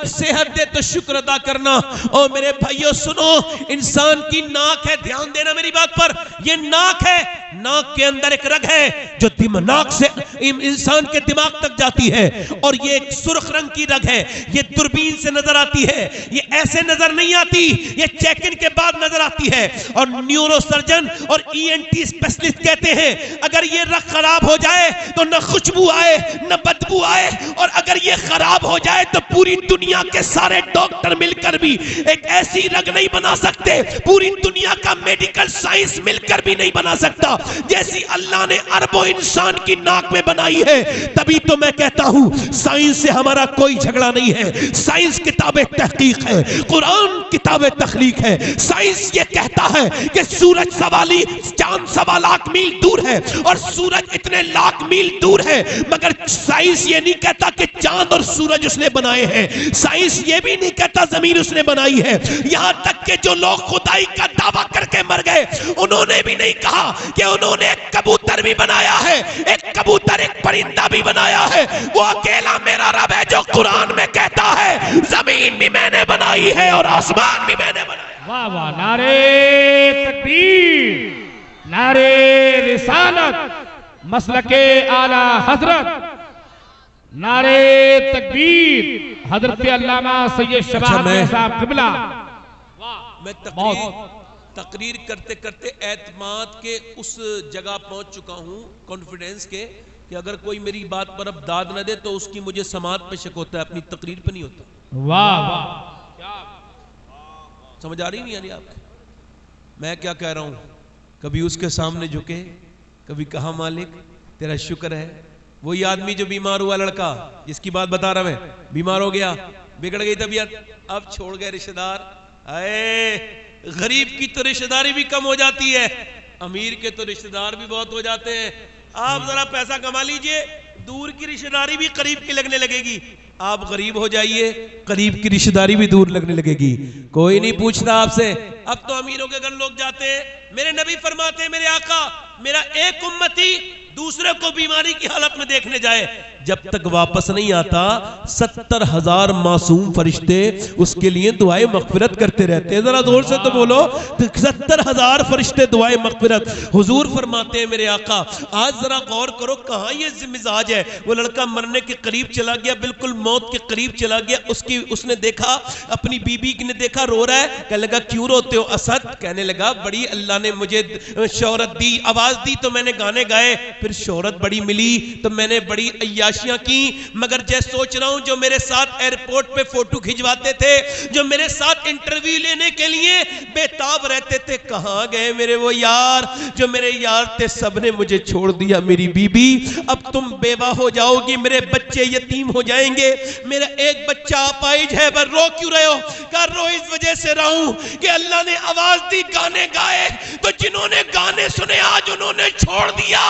صحت دے تو شکر ادا کرنا۔ اور میرے بھائیوں سنو، انسان کی ناک ہے، دھیان دینا میری بات پر، یہ ناک ہے، ناک کے اندر ایک رگ ہے جو ناک سے انسان کے دماغ تک جاتی ہے، اور یہ ایک سرخ رنگ کی رگ ہے، یہ دوربین سے نظر آتی ہے، یہ ایسے نظر نہیں آتی، یہ چیکن کے بعد نظر آتی ہے۔ اور نیورو سرجن اور ENT اسپیشلسٹ کہتے ہیں اگر یہ رگ خراب ہو جائے تو نہ خوشبو آئے نہ بدبو آئے، اور اگر یہ خراب ہو جائے تو پوری دنیا کے سارے ڈاکٹر مل کر بھی ایک ایسی رگ نہیں بنا سکتے، پوری دنیا کا میڈیکل سائنس مل کر بھی نہیں بنا سکتا جیسی اللہ نے اربوں انسان کی ناک میں بنائی ہے۔ تبھی تو میں کہتا ہوں سائنس سے ہمارا کوئی جھگڑا نہیں ہے، سائنس کتاب تحقیق ہے، قرآن کتاب تخلیق ہے۔ سائنس یہ کہتا ہے کہ سورج چاند 1.25 لاکھ میل دور ہے اور سورج اتنے لاکھ میل دور ہے، مگر سائنس یہ نہیں کہتا کہ چاند اور سورج اس نے بنائے ہیں، سائنس یہ بھی نہیں کہتا زمین اس نے بنائی ہے۔ یہاں تک کہ جو لوگ خدائی کا دعویٰ کر کے مر گئے انہوں نے بھی نہیں کہا کہ انہوں نے ایک کبوتر بھی بنایا ہے، ایک کبوتر ایک پرندہ بھی بنایا ہے، وہ اکیلا میرا رب ہے جو قرآن میں کہتا ہے زمین بھی میں نے بنائی ہے اور آسمان بھی میں نے بنایا ہے۔ واہ واہ، نعرے تکبیر، نعرے رسالت، مسلک اعلی حضرت، نعرے تکبیر، حضرت علامہ سید شباب صاحب قبلہ۔ میں تقریر کرتے کرتے اعتماد کے اس جگہ پہنچ چکا ہوں، کانفیڈنس کے، کہ اگر کوئی میری بات پر اب داد نہ دے تو اس کی مجھے سماعت پہ شک ہوتا ہے، اپنی تقریر پہ نہیں ہوتا۔ واہ واہ، سمجھ آ رہی نہیں یعنی آپ میں کیا کہہ رہا ہوں؟ کبھی اس کے سامنے جھکے، کبھی کہا مالک تیرا شکر ہے۔ وہی آدمی جو بیمار ہوا لڑکا جس کی بات بتا رہا میں، بیمار ہو گیا، بگڑ گئی طبیعت، اب چھوڑ گئے رشتہ دار۔ غریب کی تو رشتہ داری بھی کم ہو جاتی ہے، امیر کے تو رشتہ دار بھی بہت ہو جاتے ہیں۔ آپ ذرا پیسہ کما لیجئے، دور کی رشتہ داری بھی قریب کی لگنے لگے گی۔ آپ غریب ہو جائیے، قریب کی رشتہ داری بھی دور لگنے لگے گی، کوئی نہیں پوچھتا آپ سے۔ اب تو امیروں کے گھر لوگ جاتے ہیں، میرے نبی فرماتے ہیں میرے آقا، میرا ایک امتی دوسرے کو بیماری کی حالت میں دیکھنے جائے، جب تک واپس نہیں آتا 70,000 معصوم فرشتے اس کے لیے دعائیں مغفرت کرتے رہتے ہیں. ذرا زور سے تو بولو. 70,000 فرشتے دعائیں مغفرت. حضور فرماتے ہیں میرے آقا آج ذرا غور کرو کہاں یہ مزاج ہے. وہ لڑکا مرنے کے قریب چلا گیا, بالکل موت کے قریب چلا گیا. اس نے دیکھا اپنی بی بی نے دیکھا رو رہا ہے. کہنے لگا کیوں روتے ہو اسد؟ کہنے لگا بڑی اللہ نے مجھے شہرت دی, آواز دی تو میں نے گانے گائے, پھر شہرت بڑی ملی تو میں نے بڑی عیاشیاں کی, مگر جیسے سوچ رہا ہوں جو میرے ساتھ ایئرپورٹ پہ فوٹو کھنچواتے تھے, جو میرے ساتھ انٹرویو لینے کے لیے بےتاب رہتے تھے, کہاں گئے میرے وہ یار جو میرے یار تھے؟ سب نے مجھے چھوڑ دیا. میری بی بی اب تم بیوہ ہو جاؤ گی, میرے بچے یتیم ہو جائیں گے. میرا ایک بچہ اپائج ہے, پر رو کیوں رہے ہو؟ کہا رو اس وجہ سے رہا ہوں کہ اللہ نے آواز دی گانے گائے تو جنہوں نے گانے سنے آج انہوں نے چھوڑ دیا.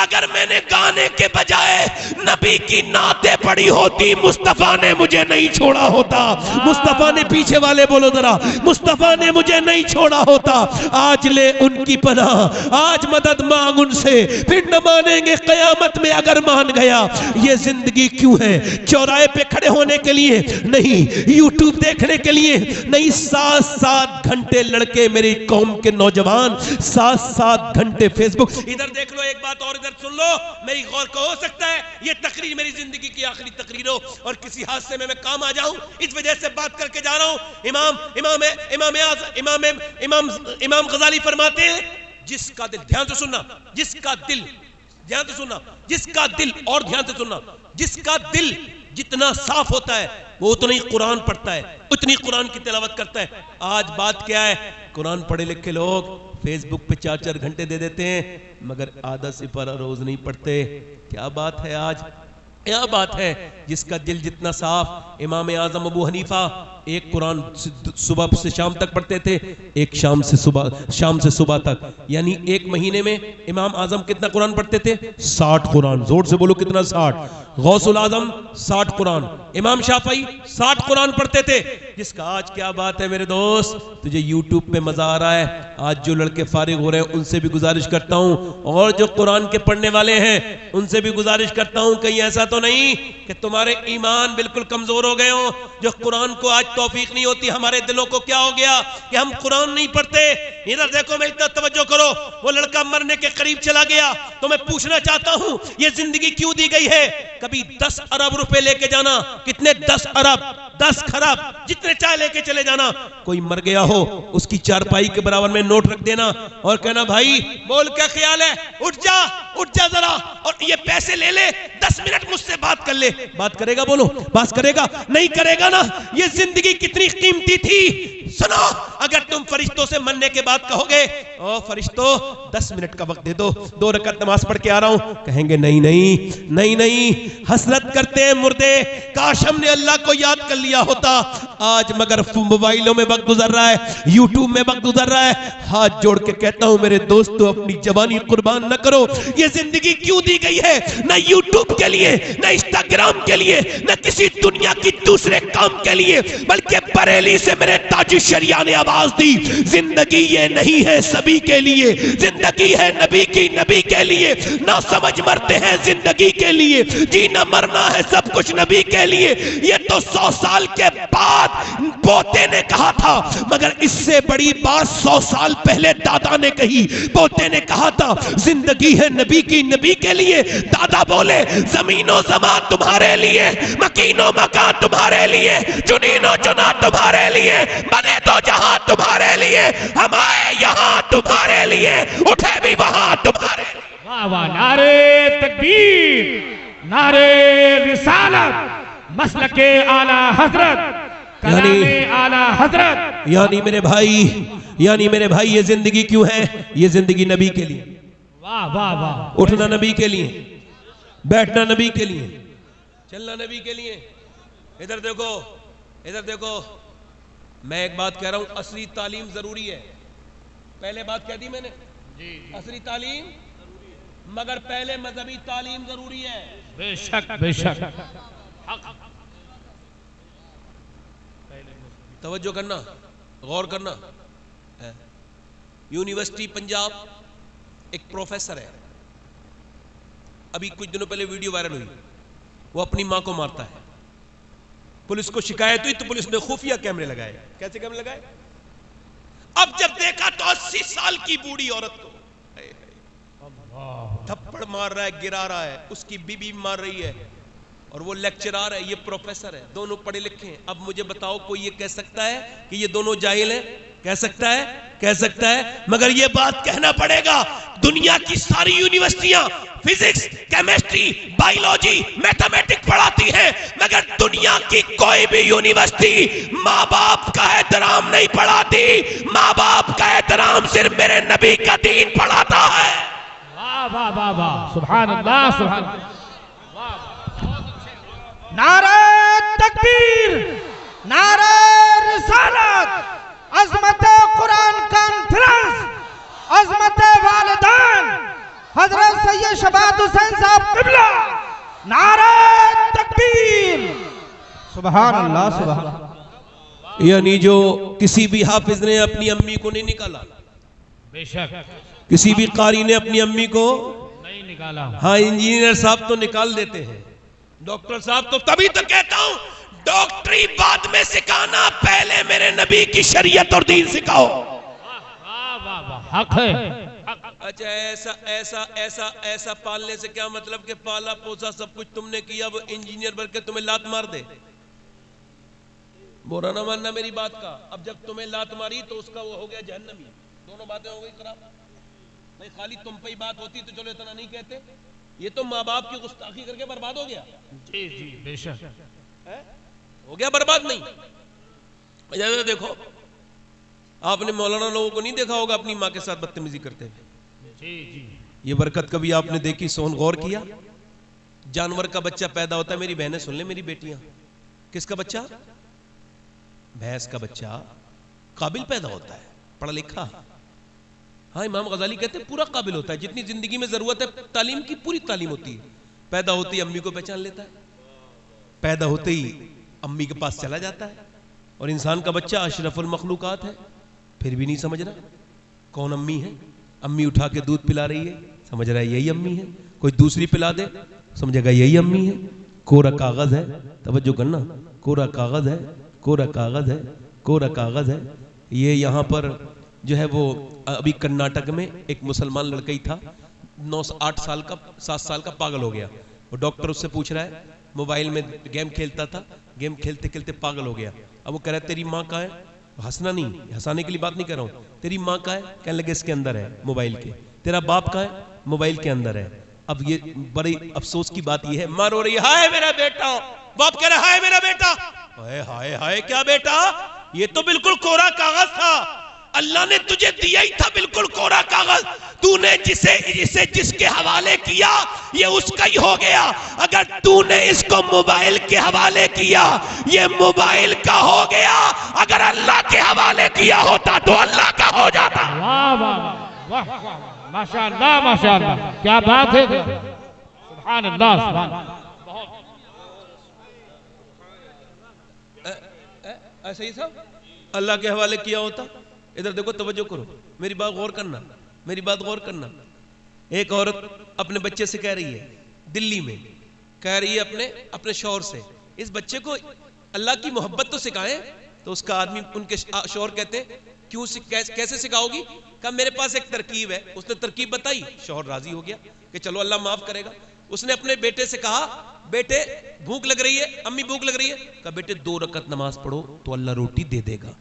اگر میں نے گانے کے بجائے نبی کی نعتیں پڑھی ہوتی مصطفیٰ نے مجھے نہیں چھوڑا ہوتا. مصطفیٰ نے, پیچھے والے بولو ذرا, مصطفیٰ نے مجھے نہیں چھوڑا ہوتا. آج لے ان کی پناہ, آج مدد مانگ ان سے, پھر نہ مانیں گے قیامت میں اگر مان گیا. یہ زندگی کیوں ہے؟ چوراہے پہ کھڑے ہونے کے لیے نہیں, یوٹیوب دیکھنے کے لیے نہیں. 7 گھنٹے لڑکے میری قوم کے نوجوان 7 گھنٹے فیس بک. ادھر دیکھ لو ایک بات اور ادھر سن لو, میری غور کو ہو سکتا ہے یہ تقریر میری زندگی کی آخری تقریر ہو اور کسی حادثے میں کام آ جاؤں, اس وجہ سے بات کر کے جا رہا ہوں. امام غزالی فرماتے ہیں جس کا دل, دھیان سے سننا, جس کا دل, دھیان سے سننا, جس کا دل, اور دھیان سے سننا, جس کا دل جتنا صاف ہوتا ہے وہ اتنا ہی قرآن پڑھتا ہے, اتنی قرآن کی تلاوت کرتا ہے. آج بات کیا ہے؟ قرآن پڑھے لکھے لوگ فیس بک پہ 4 گھنٹے دے دیتے ہیں مگر آدھا سپارہ روز نہیں پڑھتے. کیا بات ہے آج؟ کیا بات ہے؟ جس کا دل جتنا صاف. امام اعظم ابو حنیفہ ایک قرآن صبح سے شام تک پڑھتے تھے, ایک شام سے صبح تک, یعنی ایک مہینے میں امام اعظم کتنا قرآن پڑھتے تھے؟ 60 قرآن. زور سے بولو کتنا؟ 60. غوث العظم 60 قرآن, امام شافعی 60 قرآن پڑھتے تھے. جس کا آج کیا بات ہے میرے دوست؟ تجھے یوٹیوب پہ مزہ آ رہا ہے. آج جو لڑکے فارغ ہو رہے ہیں ان سے بھی گزارش کرتا ہوں, اور جو قرآن کے پڑھنے والے ہیں ان سے بھی گزارش کرتا ہوں, کہیں ایسا تو نہیں کہ تمہارے ایمان بالکل کمزور ہو گئے ہوں. جو قرآن کو آج توفیق نہیں ہوتی, ہمارے دلوں کو کیا ہو گیا کہ ہم قرآن نہیں پڑھتے. ادھر دیکھو, میں اتنا توجہ کرو, وہ لڑکا مرنے کے قریب چلا گیا تو میں پوچھنا چاہتا ہوں یہ زندگی کیوں دی گئی ہے؟ کبھی 10 ارب روپے لے کے جانا, کتنے 10 ارب 10 خراب جتنے چاہے لے کے چلے جانا. کوئی مر گیا ہو اس کی چارپائی کے برابر میں نوٹ رکھ دینا اور کہنا بھائی بول کیا خیال ہے, اٹھ جا ذرا, اور یہ پیسے لے لے, 10 منٹ مجھ سے بات کر لے. بات کرے گا؟ بولو بات کرے گا؟ نہیں کرے گا نا. یہ زندگی کتنی قیمتی تھی. سنو, اگر تم فرشتوں سے مننے کے بعد کہو گے او فرشتوں 10 منٹ کا وقت دے دو, 2 رکعت نماز پڑھ کے آ رہا ہوں, کہیں گے نہیں نہیں نہیں نہیں. حسرت کرتے ہیں مردے, کاش ہم نے اللہ کو یاد کر لیا ہوتا. آج مگر موبائلوں میں وقت گزر رہا ہے, یوٹیوب میں وقت گزر رہا ہے. ہاتھ جوڑ کے کہتا ہوں میرے دوستو اپنی جوانی قربان نہ کرو. یہ زندگی کیوں دی گئی ہے؟ نہ یوٹیوب کے لیے, نہ انسٹاگرام کے لیے, نہ کسی دنیا کی دوسرے کام کے لیے, بلکہ بریلی سے میرے تاج شریعہ نے آواز دی زندگی یہ نہیں ہے سبھی کے لیے, زندگی ہے نبی کی, نبی کے لیے. نہ سمجھ مرتے ہیں زندگی کے لیے, جینا مرنا ہے سب کچھ نبی کے لیے. یہ تو 100 سال کے بعد پوتے نے کہا تھا, مگر اس سے بڑی بات 100 سال پہلے دادا نے کہی. پوتے نے کہا تھا زندگی ہے نبی کی, نبی کے لیے. دادا بولے زمین و زمان تمہارے لیے, مکین و مکان تمہارے لیے, جنین و جنا تمہارے لیے, بنے تو جہاں تمہارے لیے, ہم آئے یہاں تمہارے لیے, اٹھے بھی وہاں تمہارے لیے. واہ واہ, نعرے تکبیر, نعرے رسالت, مسلک اعلی حضرت, کلام اعلی حضرت. یعنی میرے بھائی یہ زندگی کیوں ہے؟ یہ زندگی نبی کے لیے. واہ واہ واہ, اٹھنا نبی کے لیے, بیٹھنا نبی کے لیے, چلنا نبی کے لیے. ادھر دیکھو, میں ایک بات کہہ رہا ہوں, عصری تعلیم ضروری ہے. پہلے بات کہہ دی میں نے, عصری تعلیم, مگر پہلے مذہبی تعلیم ضروری ہے. بے شک بے شک. توجہ کرنا, غور کرنا. یونیورسٹی پنجاب ایک پروفیسر ہے, ابھی کچھ دنوں پہلے ویڈیو وائرل ہوئی, وہ اپنی ماں کو مارتا ہے. پولیس کو شکایت ہوئی تو پولیس نے خفیہ کیمرے لگائے. کیسے کیمرے لگائے؟ اب جب دیکھا تو 80 سال کی بوڑھی عورت کو تھپڑ مار رہا ہے, گرا رہا ہے, اس کی بیوی مار رہی ہے, اور وہ لیکچرار ہے, یہ پروفیسر ہے, دونوں پڑھے لکھے ہیں. اب مجھے بتاؤ کوئی یہ کہہ سکتا ہے کہ یہ دونوں جاہل ہیں؟ کہہ سکتا ہے؟ کہہ سکتا ہے. مگر یہ بات کہنا پڑے گا, دنیا کی ساری یونیورسٹیاں فزکس, کیمسٹری, بائیولوجی, میتھمیٹک پڑھاتی ہیں, مگر دنیا کی کوئی بھی یونیورسٹی ماں باپ کا احترام نہیں پڑھاتی. ماں باپ کا احترام صرف میرے نبی کا دین پڑھاتا ہے. واہ واہ واہ واہ, سبحان اللہ سبحان اللہ. نعرہ تکبیر, نعرہ رسالت, عظمت قرآن کانفرنس, عظمت والدین حضرت سید شباب حسین صاحب قبلہ, نعرہ تکبیر, سبحان اللہ سبحان اللہ. یعنی جو کسی بھی حافظ نے اپنی امی کو نہیں نکالا, بے شک کسی بھی قاری نے اپنی امی کو نہیں نکالا. ہاں انجینئر صاحب تو نکال دیتے ہیں, ڈاکٹر صاحب تو, تبھی تو کہتا ہوں ڈاکٹری بعد میں سکھانا, پہلے میرے نبی کی شریعت اور دین سکھاؤ. واہ واہ واہ, حق ہے. اچھا ایسا ایسا ایسا ایسا پالنے سے کیا مطلب کہ پالا پوسا سب کچھ تم نے کیا, وہ انجینئر بن کے تمہیں لات مار دے؟ برا نہ ماننا میری بات کا. اب جب تمہیں لات ماری تو اس کا وہ ہو گیا جہنمی. دونوں باتیں ہو گئی خراب. بھائی خالی تم پہ ہی بات ہوتی تو چلو اتنا نہیں کہتے, یہ تو ماں باپ کی گستاخی کر کے برباد ہو گیا. جی جی بے شک ہو گیا برباد. نہیں اجازت دیکھو, آپ نے مولانا لوگوں کو نہیں دیکھا ہوگا اپنی ماں کے ساتھ بدتمیزی کرتے ہوئے. جی جی یہ برکت کبھی آپ نے دیکھی؟ سون غور کیا؟ جانور کا بچہ پیدا ہوتا ہے, میری بہنیں سن لیں, میری بیٹیاں, کس کا بچہ؟ بھینس کا بچہ قابل پیدا ہوتا ہے, پڑھا لکھا. ہاں امام غزالی کہتے ہیں پورا قابل ہوتا ہے, جتنی زندگی میں ضرورت ہے تعلیم کی پوری تعلیم ہوتی ہے. پیدا ہوتی امی کو پہچان لیتا ہے, پیدا ہوتے ہی امی کے پاس چلا جاتا ہے. اور انسان کا بچہ اشرف المخلوقات ہے, پھر بھی نہیں سمجھ رہا کون امی ہے. امی اٹھا کے دودھ پلا رہی ہے, سمجھ رہا ہے یہی امی ہے. کوئی دوسری پلا دے, سمجھے گا یہی امی ہے. کورا کاغذ ہے, توجہ کرنا, کورا کاغذ ہے, کورا کاغذ ہے, کورا کاغذ ہے. یہ یہاں پر جو ہے وہ ابھی کرناٹک میں ایک مسلمان لڑکا ہی تھا, 8 سال کا 7 سال کا, پاگل ہو گیا. وہ ڈاکٹر اس سے پوچھ رہا ہے, موبائل میں گیم کھیلتا تھا, گیم کھیلتے کھیلتے پاگل ہو گیا. اب وہ کہہ رہا ہے تیری ماں کہاں ہے؟ ہنسنا نہیں, ہنسانے کے لیے بات نہیں کر رہا ہوں. تیری ماں کہاں ہے؟ کہنے لگے اس کے اندر ہے موبائل کے. تیرا باپ کہاں ہے؟ موبائل کے اندر ہے. اب یہ بڑی افسوس کی بات یہ ہے, ماں رو رہی ہے, ہائے میرا بیٹا. باپ کہہ رہا ہے ہائے میرا بیٹا. ہائے ہائے ہائے کیا بیٹا؟ یہ تو بالکل کورا کاغذ تھا, اللہ نے تجھے دیا ہی تھا بالکل کورا کاغذ. تو نے جسے جس کے حوالے کیا یہ اس کا ہی ہو گیا. اگر تو نے اس کو موبائل کے حوالے کیا یہ موبائل کا ہو گیا, اگر اللہ کے حوالے کیا ہوتا تو اللہ کا ہو جاتا. واہ واہ واہ واہ, ماشاء اللہ ماشاء اللہ, کیا بات ہے. سبحان اللہ سبحان اللہ. ایسا ہی تھا, اللہ کے حوالے کیا ہوتا. ادھر دیکھو, توجہ کرو, میری بات غور کرنا, میری بات غور کرنا. ایک عورت اپنے بچے سے کہہ رہی ہے, دلی میں کہہ رہی ہے اپنے شوہر سے, اس بچے کو اللہ کی محبت تو سکھائیں. تو اس کا آدمی, ان کے شوہر کہتے ہیں کیوں کیسے سکھاؤ گی؟ کہا میرے پاس ایک ترکیب ہے. اس نے ترکیب بتائی, شوہر راضی ہو گیا کہ چلو اللہ معاف کرے گا. اس نے اپنے بیٹے سے کہا, بیٹے بھوک لگ رہی ہے, امی بھوک لگ رہی ہے. کہا بیٹے 2 رکعت نماز پڑھو تو اللہ روٹی دے دے گا.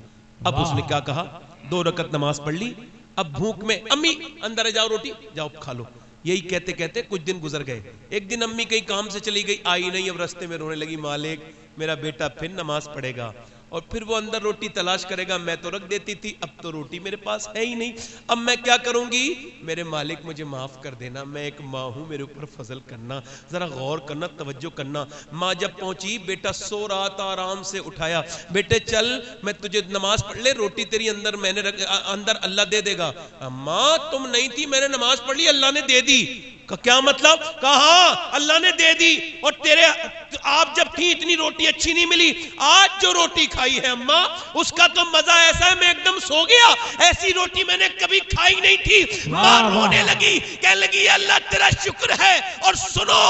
اب اس نے کیا کہا, 2 رکعت نماز پڑھ لی. اب بھوک میں, امی اندر جاؤ روٹی جاؤ کھا لو. یہی کہتے کہتے کچھ دن گزر گئے. ایک دن امی کہیں کام سے چلی گئی, آئی نہیں. اب رستے میں رونے لگی, مالک میرا بیٹا پھر نماز پڑھے گا اور پھر وہ اندر روٹی تلاش کرے گا, میں تو رکھ دیتی تھی, اب تو روٹی میرے پاس ہے ہی نہیں, اب میں کیا کروں گی؟ میرے مالک مجھے معاف کر دینا, میں ایک ماں ہوں, میرے اوپر فضل کرنا. ذرا غور کرنا, توجہ کرنا. ماں جب پہنچی, بیٹا سو رہا تھا, آرام سے اٹھایا, بیٹے چل میں تجھے نماز پڑھ لے, روٹی تیری اندر میں نے اندر اللہ دے دے گا. ماں تم نہیں تھی, میں نے نماز پڑھ لی, اللہ نے دے دی. کیا مطلب؟ کہا اللہ نے دے دی، اور تیرے آپ جب تھی اتنی روٹی اچھی نہیں ملی، آج جو روٹی کھائی ہے اماں اس کا تو مزہ ایسا ہے میں ایک دم سو گیا، ایسی روٹی میں نے کبھی کھائی نہیں تھی۔ ماں رونے لگی، کہنے لگی اللہ تیرا شکر ہے۔ اور سنو،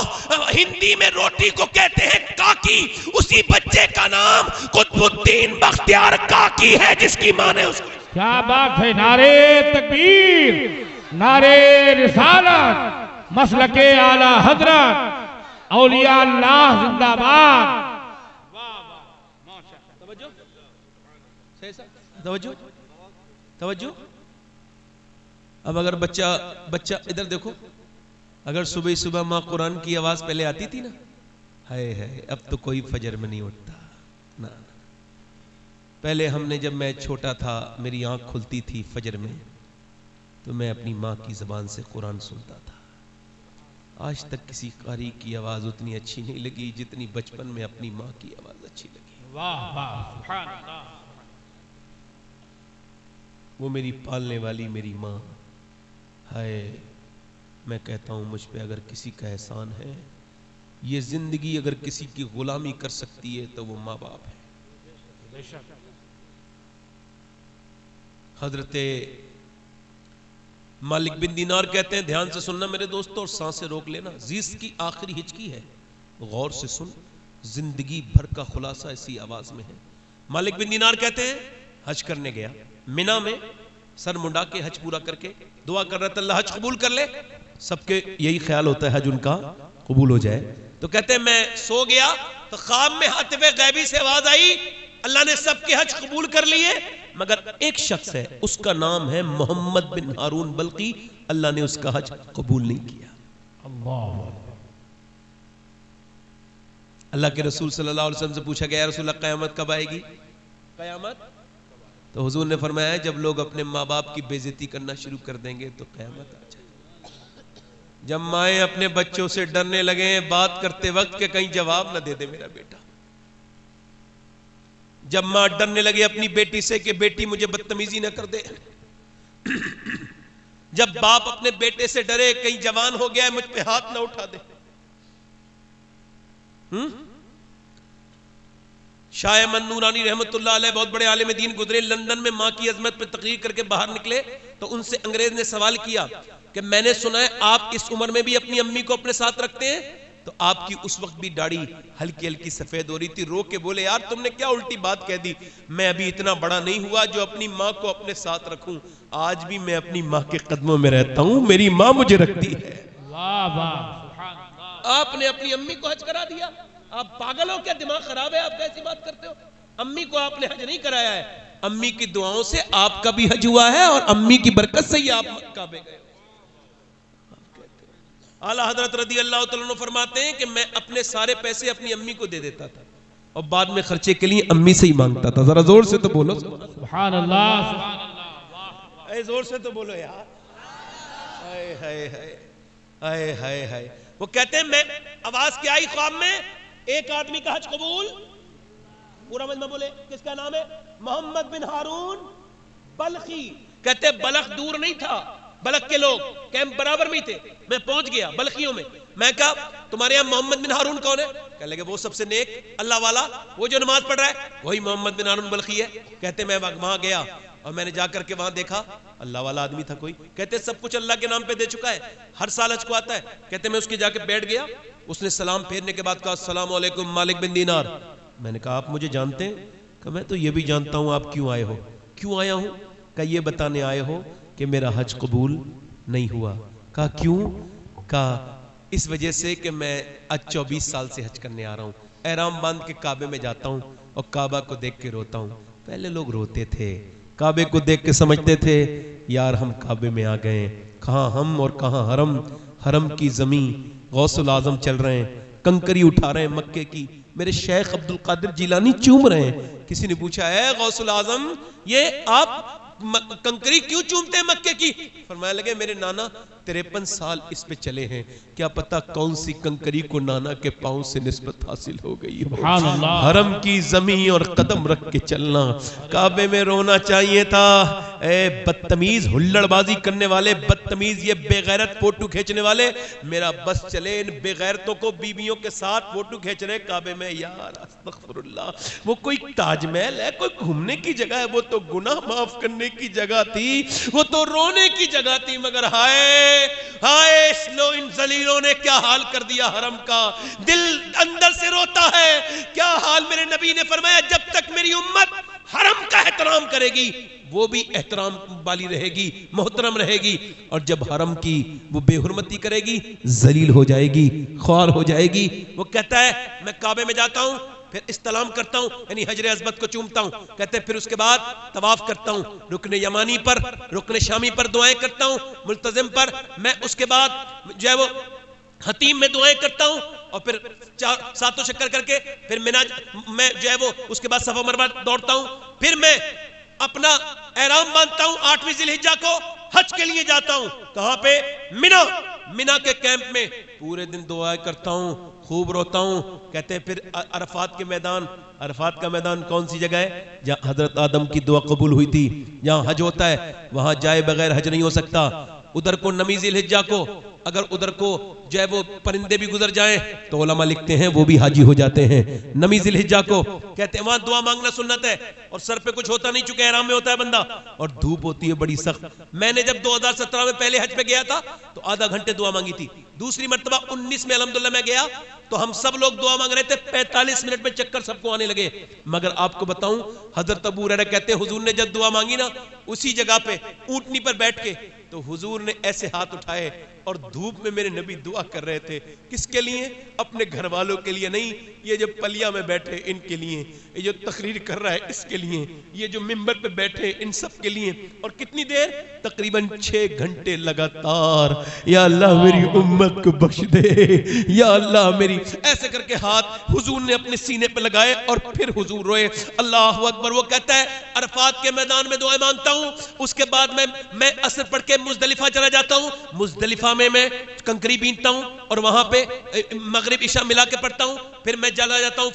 ہندی میں روٹی کو کہتے ہیں کاکی، اسی بچے کا نام قطب الدین بختیار کاکی ہے جس کی ماں نے اس کو۔ کیا بات ہے! نعرے تکبیر، نعرے رسالت، مسلک اعلی حضرت، اولیاء اللہ زندہ باد۔ توجہ توجہ۔ اب اگر بچہ ادھر دیکھو، اگر صبح صبح ماں قرآن کی آواز پہلے آتی تھی نا، ہائے ہائے اب تو کوئی فجر میں نہیں اٹھتا نا۔ پہلے ہم نے جب میں چھوٹا تھا میری آنکھ کھلتی تھی فجر میں تو میں اپنی ماں کی زبان سے قرآن سنتا تھا۔ آج تک کسی قاری کی آواز اتنی اچھی نہیں لگی جتنی بچپن میں اپنی ماں کی آواز اچھی لگی۔ واہ واہ، سبحان اللہ۔ وہ میری پالنے والی میری ماں، ہائے میں کہتا ہوں مجھ پہ اگر کسی کا احسان ہے، یہ زندگی اگر کسی کی غلامی کر سکتی ہے تو وہ ماں باپ ہے۔ حضرت مالک بن دینار کہتے ہیں، دھیان سے سننا میرے دوستو اور سانسیں روک لینا، زیست کی آخری ہچکی ہے، غور سے سن، زندگی بھر کا خلاصہ اسی آواز میں ہے۔ مالک بن دینار کہتے ہیں حج کرنے گیا، منا میں سر منڈا کے حج پورا کر کے دعا کر رہا تھا اللہ حج قبول کر لے، سب کے یہی خیال ہوتا ہے حج ان کا قبول ہو جائے۔ تو کہتے ہیں میں سو گیا تو خواب میں ہاتف غیبی سے آواز آئی، اللہ نے سب کے حج قبول کر لیے مگر ایک شخص ہے اس کا نام ہے محمد بن ہارون بلقی، اللہ نے اس کا حج قبول نہیں کیا۔ اللہ اللہ کے رسول صلی اللہ علیہ وسلم سے پوچھا گیا یا رسول اللہ قیامت کب آئے گی؟ قیامت؟ تو حضور نے فرمایا جب لوگ اپنے ماں باپ کی بے عزتی کرنا شروع کر دیں گے تو قیامت آ جائے۔ جب مائیں اپنے بچوں سے ڈرنے لگے بات کرتے وقت کہ کہیں جواب نہ دے دے میرا بیٹا، جب ماں ڈرنے لگے اپنی بیٹی سے کہ بیٹی مجھے بدتمیزی نہ کر دے، جب باپ اپنے بیٹے سے ڈرے کہیں جوان ہو گیا ہے مجھ پہ ہاتھ نہ اٹھا دے۔ شاہ احمد نورانی رحمت اللہ علیہ بہت بڑے عالم دین گزرے، لندن میں ماں کی عظمت پہ تقریر کر کے باہر نکلے تو ان سے انگریز نے سوال کیا کہ میں نے سنا ہے آپ اس عمر میں بھی اپنی امی کو اپنے ساتھ رکھتے ہیں، تو آپ کی اس وقت بھی داڑھی ہلکی ہلکی سفید ہو رہی تھی، رو کے بولے یار تم نے کیا الٹی بات کہہ دی، میں ابھی اتنا بڑا نہیں ہوا جو اپنی ماں کو اپنے ساتھ رکھوں، آج بھی میں اپنی ماں کے قدموں میں رہتا ہوں، میری ماں مجھے رکھتی ہے۔ واہ واہ، سبحان اللہ۔ آپ نے اپنی امی کو حج کرا دیا، آپ پاگل ہو کیا؟ دماغ خراب ہے؟ آپ کیسی بات کرتے ہو؟ امی کو آپ نے حج نہیں کرایا ہے، امی کی دعاؤں سے آپ کا بھی حج ہوا ہے اور امی کی برکت سے ہی آپ کعبے گئے۔ اعلیٰ حضرت رضی اللہ تعالیٰ عنہ فرماتے ہیں کہ میں اپنے سارے پیسے اپنی امی کو دے دیتا تھا اور بعد میں خرچے کے لیے امی سے ہی مانگتا تھا۔ ذرا زور سے تو بولو سبحان اللہ، سبحان اللہ، اے زور سے تو بولو یار۔ ہائے ہائے ہائے ہائے ہائے ہائے۔ وہ کہتے ہیں میں آواز کیا آئی خواب میں، ایک آدمی کا حج قبول، پورا مجمع بولے کس کا نام ہے؟ محمد بن ہارون بلخی۔ کہتے ہیں بلخ دور نہیں تھا، بلخ کے لوگ کیمپ برابر میں تھے، میں پہنچ گیا بلخیوں میں، میں کہا تمہارے یہاں محمد بن ہارون کون ہے؟ کہنے لگے وہ سب سے نیک اللہ والا، وہ جو نماز پڑھ رہا ہے وہی محمد بن ہارون بلخی ہے۔ کہتے میں وہاں گیا اور میں نے جا کر کے وہاں دیکھا اللہ والا آدمی تھا کوئی، کہتے سب کچھ اللہ کے نام پہ دے چکا ہے، ہر سال حج کو آتا ہے۔ کہتے میں اس کے جا کے بیٹھ گیا، اس نے سلام پھیرنے کے بعد کہا السلام علیکم مالک بن دینار۔ میں نے کہا آپ مجھے جانتے ہیں؟ کہ میں تو یہ بھی جانتا ہوں آپ کیوں آئے ہو۔ کیوں آیا ہوں؟ کہ یہ بتانے آئے ہو کہ میرا حج قبول نہیں ہوا۔ کہا کیوں؟ کہا اس وجہ سے کہ میں آج 24 سال سے حج کرنے آ رہا ہوں، احرام باندھ کے کعبے میں جاتا ہوں اور کعبہ کو دیکھ کے روتا ہوں۔ پہلے لوگ روتے تھے، کعبے کو دیکھ کے سمجھتے تھے یار ہم کعبے میں آ گئے، کہاں ہم اور کہاں حرم، حرم کی زمین غوث العظم چل رہے ہیں، کنکری اٹھا رہے ہیں مکے کی، میرے شیخ عبد القادر جیلانی چوم رہے ہیں۔ کسی نے پوچھا ہے غوث العظم یہ آپ کنکری کیوں چومتے ہیں مکے کی؟ فرمایا لگے میرے نانا 53 سال اس پہ چلے ہیں، کیا پتا کون سی کنکری کو نانا کے پاؤں سے نسبت حاصل ہو گئی ہو۔ سبحان اللہ، حرم کی زمین اور قدم رکھ کے چلنا، کعبے میں رونا چاہیے تھا، اے بدتمیز ہلڑ بازی کرنے والے، بدتمیز یہ بے غیرت فوٹو کھینچنے والے، میرا بس چلے ان بے غیرتوں کو بیویوں کے ساتھ فوٹو کھینچ رہے کعبے میں. یار استغفر اللہ، وہ کوئی تاج محل ہے، کوئی گھومنے کی جگہ ہے؟ وہ تو گناہ معاف کرنے کی جگہ تھی، وہ تو رونے کی جگہ تھی. مگر ہائے ہائے ان ذلیلوں نے کیا حال کر دیا حرم کا. دل اندر سے روتا ہے. کیا حال، میرے نبی نے فرمایا جب تک میری امت حرم کا احترام کرے گی وہ بھی احترام والی رہے گی، محترم رہے گی، اور جب حرم کی وہ بے حرمتی کرے گی ذلیل ہو جائے گی، خوار ہو جائے گی. وہ کہتا ہے میں کعبے میں جاتا ہوں، پھر استلام کرتا ہوں، یعنی حجر اسود کو چومتا ہوں. کہتے ہیں پھر اس کے بعد طواف کرتا ہوں، رکن یمانی پر، رکن شامی پر دعائیں کرتا ہوں، ملتزم پر. میں اس کے بعد جو ہے وہ حتیم میں دعائیں کرتا ہوں، اور پھر ساتوں چکر کر کے پھر میں جو ہے وہ اس کے بعد صفا مروہ دوڑتا ہوں. پھر میں اپنا احرام باندھتا ہوں 8ویں ذی الحجہ کو، حج کے لیے جاتا ہوں. کہاں پہ؟ مینا کے کیمپ میں. پورے دن دعائیں کرتا ہوں، خوب روتا ہوں. کہتے ہیں پھر عرفات کے میدان. عرفات کا میدان کون سی جگہ ہے؟ جہاں حضرت آدم کی دعا قبول ہوئی تھی، جہاں حج ہوتا ہے. وہاں جائے بغیر حج نہیں ہو سکتا. ادھر کو 9 ذی الحجہ کو اگر ادھر کو جو ہے وہ پرندے بھی گزر جائیں تو علماء لکھتے ہیں وہ بھی حاجی ہو جاتے ہیں. 9 ذی الحجہ کو کہتے ہیں وہاں دعا مانگنا سنت ہے، اور سر پہ کچھ ہوتا نہیں چونکہ احرام میں ہوتا ہے بندہ، اور دھوپ ہوتی ہے بڑی سخت. میں نے جب 2017 میں پہلے حج پہ گیا تھا تو آدھا گھنٹے دعا مانگی تھی. دوسری مرتبہ 19 میں الحمدللہ میں گیا تو ہم سب لوگ دعا مانگ رہے تھے، 45 منٹ میں چکر سب کو آنے لگے. مگر آپ کو بتاؤں حضرت ابو ہریرہ کہتے ہیں حضور نے جب دعا مانگی نا اسی جگہ پہ اونٹنی پر بیٹھ کے، تو حضور نے ایسے ہاتھ اٹھائے اور دھوپ میں میرے نبی دعا کر رہے تھے. کس کے لیے؟ اپنے گھر والوں کے لیے نہیں، یہ جو پلیا میں بیٹھے ان کے لیے، یہ جو تقریر کر رہا ہے اس کے لیے، یہ جو ممبر پہ بیٹھے ان سب کے لیے. اور کتنی دیر؟ تقریباً 6 گھنٹے لگاتار. یا اللہ میری امت کو بخش دے، یا اللہ میری. ایسے کر کے ہاتھ حضور نے اپنے سینے پہ لگائے اور پھر حضور روئے. اللہ اکبر. وہ کہتا ہے عرفات کے میدان میں دعائیں مانگتا ہوں، اس کے بعد میں عصر پڑھ کے مزدلفہ چلا جاتا ہوں. مزدلفہ میں کنکری بینتا ہوں اور وہاں پہ مغرب عشاء ملا کے پڑھتا ہوں. پھر میں چلا جاتا ہوں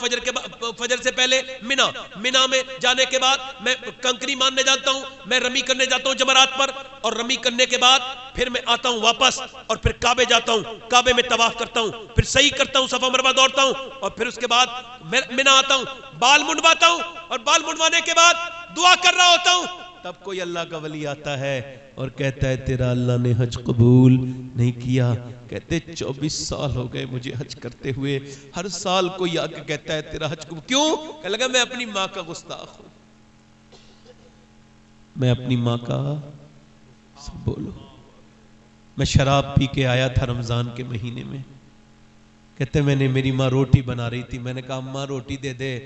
فجر سے پہلے مینا میں جانے کے بعد میں کنکری ماننے جاتا ہوں. میں رمی کرنے جاتا ہوں جمرات پر، اور رمی کرنے کے بعد پھر میں آتا ہوں واپس اور پھر کعبے جاتا ہوں، کعبے میں طواف کرتا ہوں، پھر سعی کرتا ہوں، صفا مروہ دوڑتا ہوں، اور پھر اس کے بعد مینا آتا ہوں، بال منڈواتا ہوں، اور بال منڈوانے کے بعد دعا کر رہا ہوتا ہوں. تب کوئی اللہ کا ولی آتا ہے اور کہتا ہے تیرا اللہ نے حج قبول نہیں کیا. کہتے 24 سال ہو گئے مجھے حج کرتے ہوئے، ہر سال کوئی آ کے کہتا ہے تیرا حج قبول. کیوں؟ کہنے لگا میں اپنی ماں کا گستاخ ہوں، میں اپنی ماں کا. سب بولو. میں شراب پی کے آیا تھا رمضان کے مہینے میں. کہتے میں نے، میری ماں روٹی بنا رہی تھی، میں نے کہا ماں روٹی دے دے.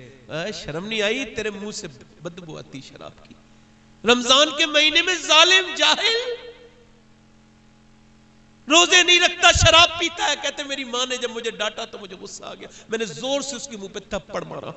شرم نہیں آئی؟ تیرے منہ سے بدبو آتی شراب کی. رمضان کے مہینے میں ظالم جاہل روزے نہیں رکھتا، شراب پیتا ہے. کہتے میری ماں نے جب مجھے ڈانٹا تو مجھے غصہ آ گیا، میں نے زور سے اس کے منہ پہ تھپڑ مارا.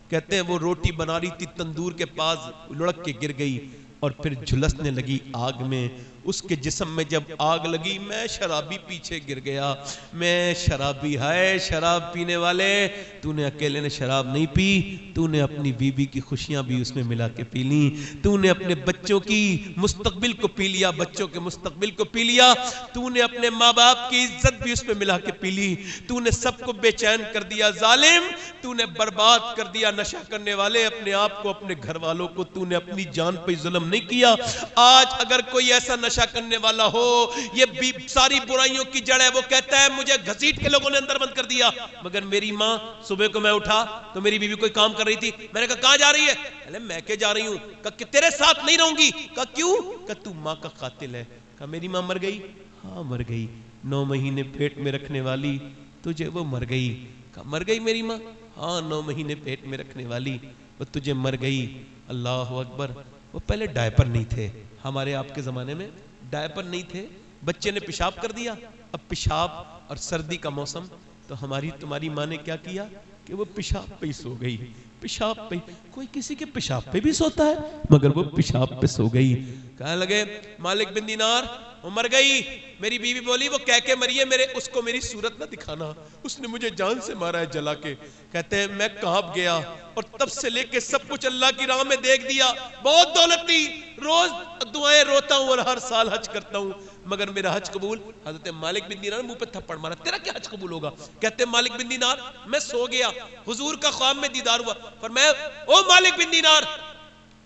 کہتے ہیں وہ روٹی بنا رہی تھی، تندور کے پاس لڑک کے گر گئی اور پھر جھلسنے لگی آگ میں. اس کے جسم میں جب آگ لگی میں شرابی پیچھے گر گیا. میں شرابی. ہائے شراب پینے والے، تو نے اکیلے نے شراب نہیں پی، تو نے اپنی بیوی کی خوشیاں بھی اس میں ملا کے پی لی، تو نے اپنے بچوں کی مستقبل کو پی لیا، بچوں کے مستقبل کو پی لیا، تو نے اپنے ماں باپ کی عزت بھی اس میں ملا کے پی لی، تو نے سب کو بے چین کر دیا. ظالم، تو نے برباد کر دیا. نشہ کرنے والے، اپنے آپ کو، اپنے گھر والوں کو تو نے اپنی جان پہ ظلم نہیں کیا. آج اگر کوئی ایسا نشہ کرنے والا ہو، یہ ساری برائیوں کی جڑ ہے. وہ کہتا ہے مجھے گھسیٹ کے لوگوں نے اندر بند کر دیا، مگر میری ماں، صبح کو میں اٹھا تو میری بیوی کوئی کام کر رہی تھی. میں نے کہا کہاں جا رہی ہے؟ کہا میں کہ جا رہی ہوں. کہا کہ تیرے ساتھ نہیں رہوں گی. کہا کیوں؟ کہا تو ماں کا قاتل ہے. کہا میری ماں مر گئی؟ ہاں مر گئی. 9 مہینے پیٹ میں رکھنے والی تجھے وہ مر گئی. کہا مر گئی میری ماں؟ ہاں 9 مہینے پیٹ میں رکھنے والی وہ تجھے مر گئی. اللہ اکبر. وہ پہلے ڈائپر نہیں تھے ہمارے آپ کے زمانے میں، ڈائپر نہیں تھے. بچے نے پیشاب کر دیا، اب پیشاب اور سردی کا موسم، تو تمہاری ماں نے کیا کیا کہ وہ پیشاب پہ ہی سو گئی. پیشاب پہ، کوئی کسی کے پیشاب پہ بھی سوتا ہے، مگر وہ پیشاب پہ سو گئی. کہنے لگے مالک بن دینار وہ مر گئی. میری بیوی بولی وہ کہہ کے مری ہے، اس کو میری صورت نہ دکھانا، اس نے مجھے جان سے مارا ہے جلا کے. کہتے ہیں میں کانپ گیا. اور تب سے لے کے سب کچھ اللہ کی راہ میں دیکھ دیا, بہت دولت تھی, روز دعائیں روتا ہوں اور ہر سال حج کرتا ہوں, مگر میرا حج قبول. حضرت مالک بن دینار منہ پہ تھپڑ مارا, تیرا کیا حج قبول ہوگا؟ کہتے مالک بن دینار میں سو گیا, حضور کا خواب میں دیدار ہوا, فرمایا او مالک بن دینار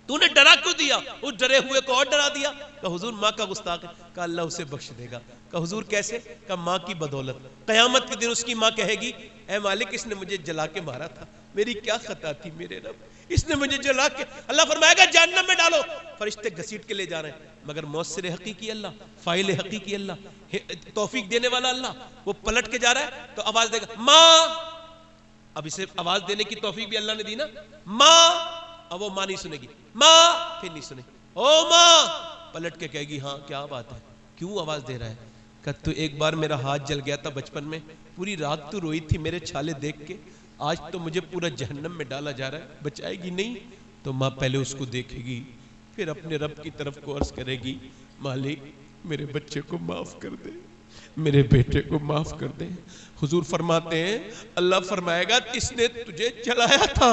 تو نے ڈرا کیوں دیا؟ اس ڈرے ہوئے کو اور ڈرا دیا. کہا حضور ماں کا گستاخ ہے. کہا اللہ اسے بخش دے گا. کہا حضور کیسے؟ کہا ماں کی بدولت. قیامت کے دن اس کی ماں کہے گی اے مالک اس نے مجھے جلا کے مارا تھا, میری کیا خطا تھی میرے رب, اس نے مجھے جلا کے. اللہ فرمائے گا جہنم میں ڈالو. فرشتے گھسیٹ کے لے جا رہے ہیں, مگر مؤثر حقیقی اللہ, فاعل حقیقی اللہ, توفیق دینے والا اللہ, وہ پلٹ کے جا رہا ہے تو آواز دے گا ماں. اب اسے آواز دینے کی توفیق بھی اللہ نے دی نا, ماں. اب وہ ماں نہیں سنے گی, ماں, پھر نہیں سنے, او ماں, پلٹ کے کہے گی ہاں کیا بات ہے, کیوں آواز دے رہا ہے؟ کہ تو ایک بار میرا ہاتھ جل گیا تھا بچپن میں, پوری رات تو روئی تھی میرے چھالے دیکھ کے, آج تو مجھے پورا جہنم میں ڈالا جا رہا ہے, بچائے گی نہیں؟ تو ماں پہلے اس کو دیکھے گی, پھر اپنے رب کی طرف کو عرض کرے گی مالک میرے بچے کو معاف کر دے, میرے بیٹے کو معاف کر دے. حضور فرماتے ہیں اللہ فرمائے گا اس نے تجھے جلایا تھا,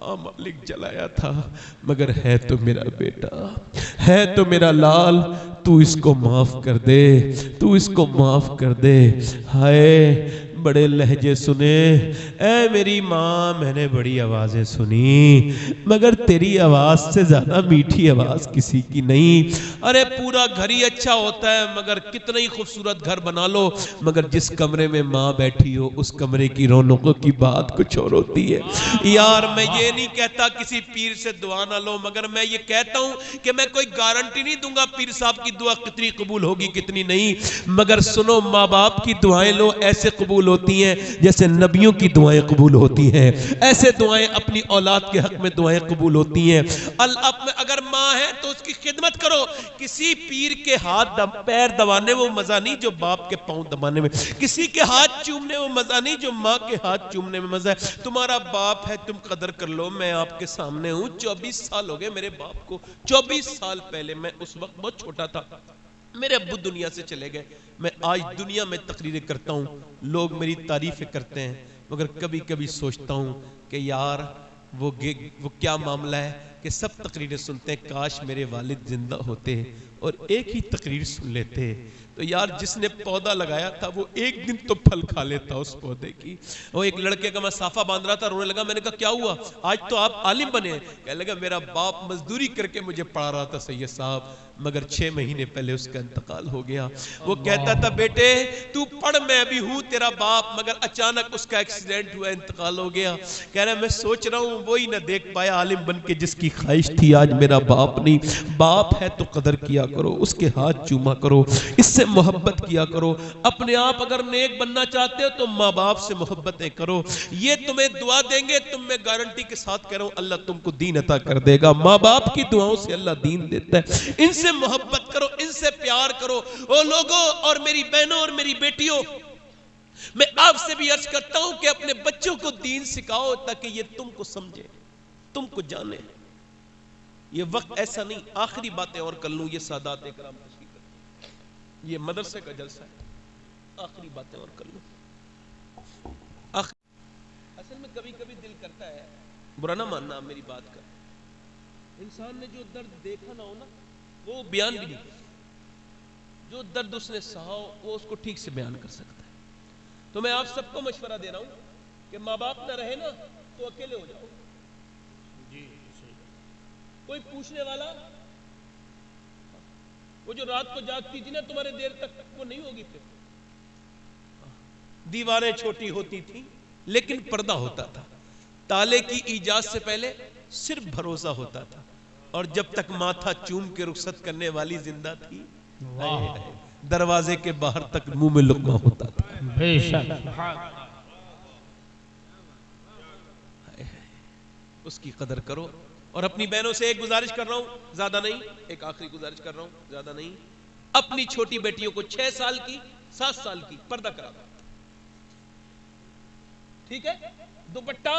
ہاں مالک جلایا تھا, مگر ہے تو میرا بیٹا, ہے تو میرا لال, تو اس کو معاف کر دے, تو اس کو معاف کر دے. ہائے بڑے لہجے سنے, اے میری ماں میں نے بڑی آوازیں سنی, مگر تیری آواز سے زیادہ میٹھی آواز کسی کی نہیں. ارے پورا گھر ہی اچھا ہوتا ہے, مگر کتنا ہی خوبصورت گھر بنا لو, مگر جس کمرے میں ماں بیٹھی ہو اس کمرے کی رونقوں کی بات کچھ اور ہوتی ہے. یار میں یہ نہیں کہتا کسی پیر سے دعا نہ لو, مگر میں یہ کہتا ہوں کہ میں کوئی گارنٹی نہیں دوں گا پیر صاحب کی دعا کتنی قبول ہوگی کتنی نہیں, مگر سنو ماں باپ کی دعائیں لو, ایسے قبول ہوتی ہیں جیسے نبیوں کی دعائیں قبول ہوتی ہیں, ایسے دعائیں اپنی اولاد کے حق میں دعائیں قبول ہوتی ہیں. اگر ماں ہے تو اس کی خدمت کرو, کسی پیر کے ہاتھ پیر دبانے وہ مزہ نہیں جو باپ کے پاؤں دبانے میں, کسی کے ہاتھ چومنے وہ مزہ نہیں جو ماں کے ہاتھ چومنے میں مزہ ہے. تمہارا باپ ہے تم قدر کر لو, میں آپ کے سامنے ہوں, 24 سال ہو گئے میرے باپ کو, 24 سال پہلے, میں اس وقت بہت چھوٹا تھا, میرے ابو دنیا سے چلے گئے, میں آج دنیا میں تقریریں کرتا ہوں, لوگ میری تعریفیں کرتے ہیں, مگر کبھی کبھی سوچتا ہوں کہ یار وہ کیا معاملہ ہے کہ سب تقریریں سنتے ہیں, کاش میرے والد زندہ ہوتے اور ایک ہی تقریر سن لیتے, تو یار جس نے پودا لگایا تھا وہ ایک دن تو پھل کھا لیتا اس پودے کی. وہ ایک لڑکے کا میں صافہ باندھ رہا تھا, رونے لگا, میں نے کہا کیا ہوا, آج تو آپ عالم بنے ہیں, کہنے لگا میرا باپ مزدوری کر کے مجھے پڑھا رہا تھا سید صاحب, مگر 6 مہینے پہلے اس کا انتقال ہو گیا. وہ کہتا تھا بیٹے تو پڑھ, میں ابھی ہوں تیرا باپ, مگر اچانک اس کا ایکسیڈنٹ ہوا, انتقال ہو گیا. کہہ رہا ہے میں سوچ رہا ہوں وہی نہ دیکھ پایا عالم بن کے جس کی خواہش تھی, آج میرا باپ نہیں. باپ ہے تو قدر کیا کرو, اس کے ہاتھ چوما کرو, اس سے محبت کیا کرو. اپنے آپ اگر نیک بننا چاہتے ہو تو ماں باپ سے محبتیں کرو, یہ تمہیں دعا دیں گے, تم میں گارنٹی کے ساتھ کہہ رہا ہوں اللہ تم کو دین عطا کر دے گا. ماں باپ کی دعاؤں سے اللہ دین دیتا ہے, ان سے محبت کرو, ان سے پیار کرو. او لوگوں اور میری بہنوں اور میری بیٹیوں, میں آپ سے بھی عرض کرتا ہوں کہ اپنے بچوں کو دین سکھاؤ تاکہ یہ تم کو سمجھے, تم کو جانے. یہ وقت ایسا نہیں, آخری باتیں اور کر لوں, یہ سادات اکرام تشریف رکھیں, یہ مدرسے کا جلسہ ہے, آخری باتیں اور کر لوں. اصل میں کبھی کبھی دل کرتا ہے, برا نہ ماننا میری بات کا, انسان نے جو درد دیکھا نہ ہو نا وہ بیان بھی نہیں, جو درد اس نے سہا ہو وہ اس کو ٹھیک سے بیان کر سکتا ہے. تو میں آپ سب کو مشورہ دے رہا ہوں کہ ماں باپ نہ رہے نا تو اکیلے ہو جاؤ. جی کوئی پوچھنے والا, وہ جو رات کو جاگتی تھی نا تمہارے دیر تک, وہ نہیں ہوگی. پھر دیواریں چھوٹی ہوتی تھیں لیکن پردہ ہوتا تھا, تالے کی ایجاد سے پہلے صرف بھروسہ ہوتا تھا, اور جب تک ماتھا چوم کے رخصت کرنے والی زندہ تھی دروازے کے باہر تک منہ میں لقمہ ہوتا تھا. بے شک اس کی قدر کرو. اور اپنی بہنوں سے ایک گزارش کر رہا ہوں, زیادہ نہیں, ایک آخری گزارش کر رہا ہوں, زیادہ نہیں, اپنی چھوٹی بیٹیوں کو 6 سال کی 7 سال کی پردہ کرا دو, ٹھیک ہے, دوپٹہ.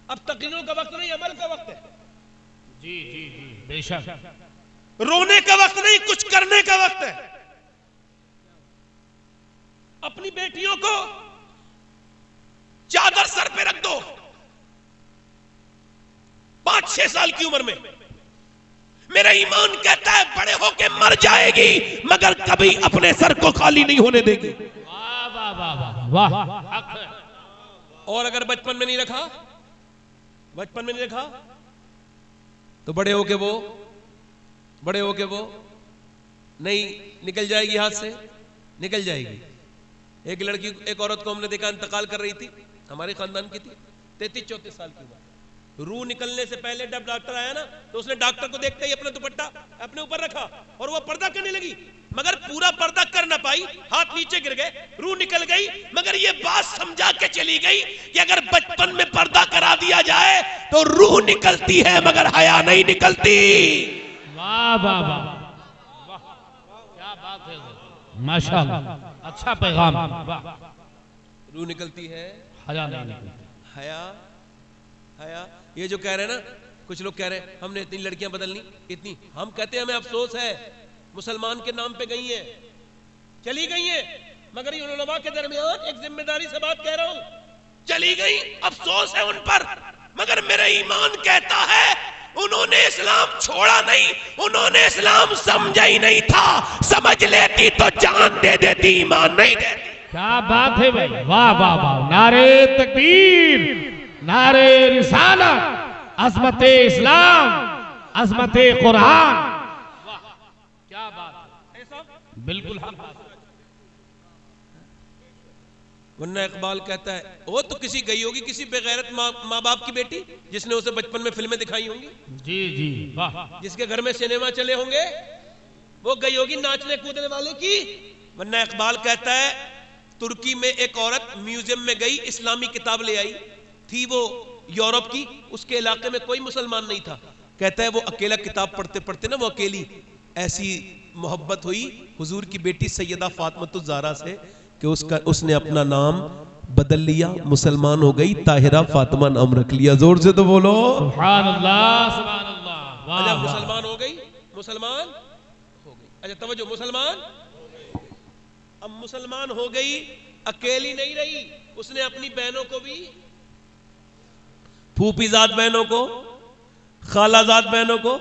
اب تقریروں کا وقت نہیں, عمل کا وقت ہے. جی جی جی بے شک, رونے کا وقت نہیں, کچھ کرنے کا وقت ہے. اپنی بیٹیوں کو چادر سر پہ رکھ دو, 5-6 سال کی عمر میں. میرا ایمان کہتا ہے بڑے ہو کے مر جائے گی مگر کبھی اپنے سر کو خالی نہیں ہونے دے گی. اور اگر بچپن میں نہیں رکھا تو بڑے ہو کے وہ نہیں نکل جائے گی ہاتھ سے, نکل جائے گی. ایک لڑکی, ایک عورت کو ہم نے دیکھا انتقال کر رہی تھی, ہمارے خاندان کی تھی, 33-34 سال کی عمر. روح نکلنے سے پہلے جب ڈاکٹر آیا نا تو اس نے ڈاکٹر کو دیکھتے ہی اپنا دوپٹہ اپنے اوپر رکھا اور وہ پردہ کرنے لگی, مگر پورا پردہ کر نہ پائی, ہاتھ نیچے گر گئے, روح نکل گئی, مگر یہ بات سمجھا کے چلی گئی کہ اگر بچپن میں پردہ کرا دیا جائے تو روح نکلتی ہے مگر حیا نہیں نکلتی. واہ واہ واہ, کیا بات ہے, ماشاءاللہ, اچھا پیغام. روح نکلتی ہے, حیا نہیں نکلتی. حیا یہ جو کہہ رہے ہیں نا, کچھ لوگ کہہ رہے ہیں ہم نے اتنی لڑکیاں بدلنی, اتنی, ہم کہتے ہیں ہمیں افسوس ہے مسلمان کے نام پہ گئی ہیں, چلی گئی ہیں, مگر یہ علماء کے درمیان ایک ذمہ داری سے بات کہہ رہا ہوں, چلی گئی, افسوس ہے ان پر, مگر میرا ایمان کہتا ہے انہوں نے اسلام چھوڑا نہیں, انہوں نے اسلام سمجھا ہی نہیں تھا, سمجھ لیتی تو جان دے دیتی, ایمان نہیں دیتی. کیا بات ہے بھائی, واہ واہ واہ, نعرہ تکبیر, نعرہ رسالت, عظمت اسلام, عظمت قرآن. کیا بات ہے, بالکل حق بات. ورنہ اقبال کہتا ہے وہ تو کسی گئی ہوگی, کسی بغیرت ماں باپ کی بیٹی جس نے اسے بچپن میں فلمیں دکھائی ہوں گی, جی واہ, جس کے گھر میں سینما چلے ہوں گے, وہ گئی ہوگی ناچنے کودنے والے کی. ورنہ اقبال کہتا ہے ترکی میں ایک عورت میوزیم میں گئی, اسلامی کتاب لے آئی تھی, وہ یورپ کی, اس کے علاقے میں کوئی مسلمان نہیں تھا. کہتا ہے وہ اکیلا کتاب پڑھتے پڑھتے نا, وہ اکیلی, ایسی محبت ہوئی حضور کی بیٹی سیدہ فاطمہ الزہرا سے کہ اس نے اپنا نام بدل لیا, مسلمان ہو گئی, طاہرہ فاطمہ نام رکھ لیا. زور سے تو بولو سبحان اللہ, سبحان اللہ. اچھا مسلمان ہو گئی, اچھا توجہ, اب مسلمان ہو گئی, اکیلی نہیں رہی, اس نے اپنی بہنوں کو بھی, پھوپھی زاد بہنوں کو, خالہ زاد بہنوں کو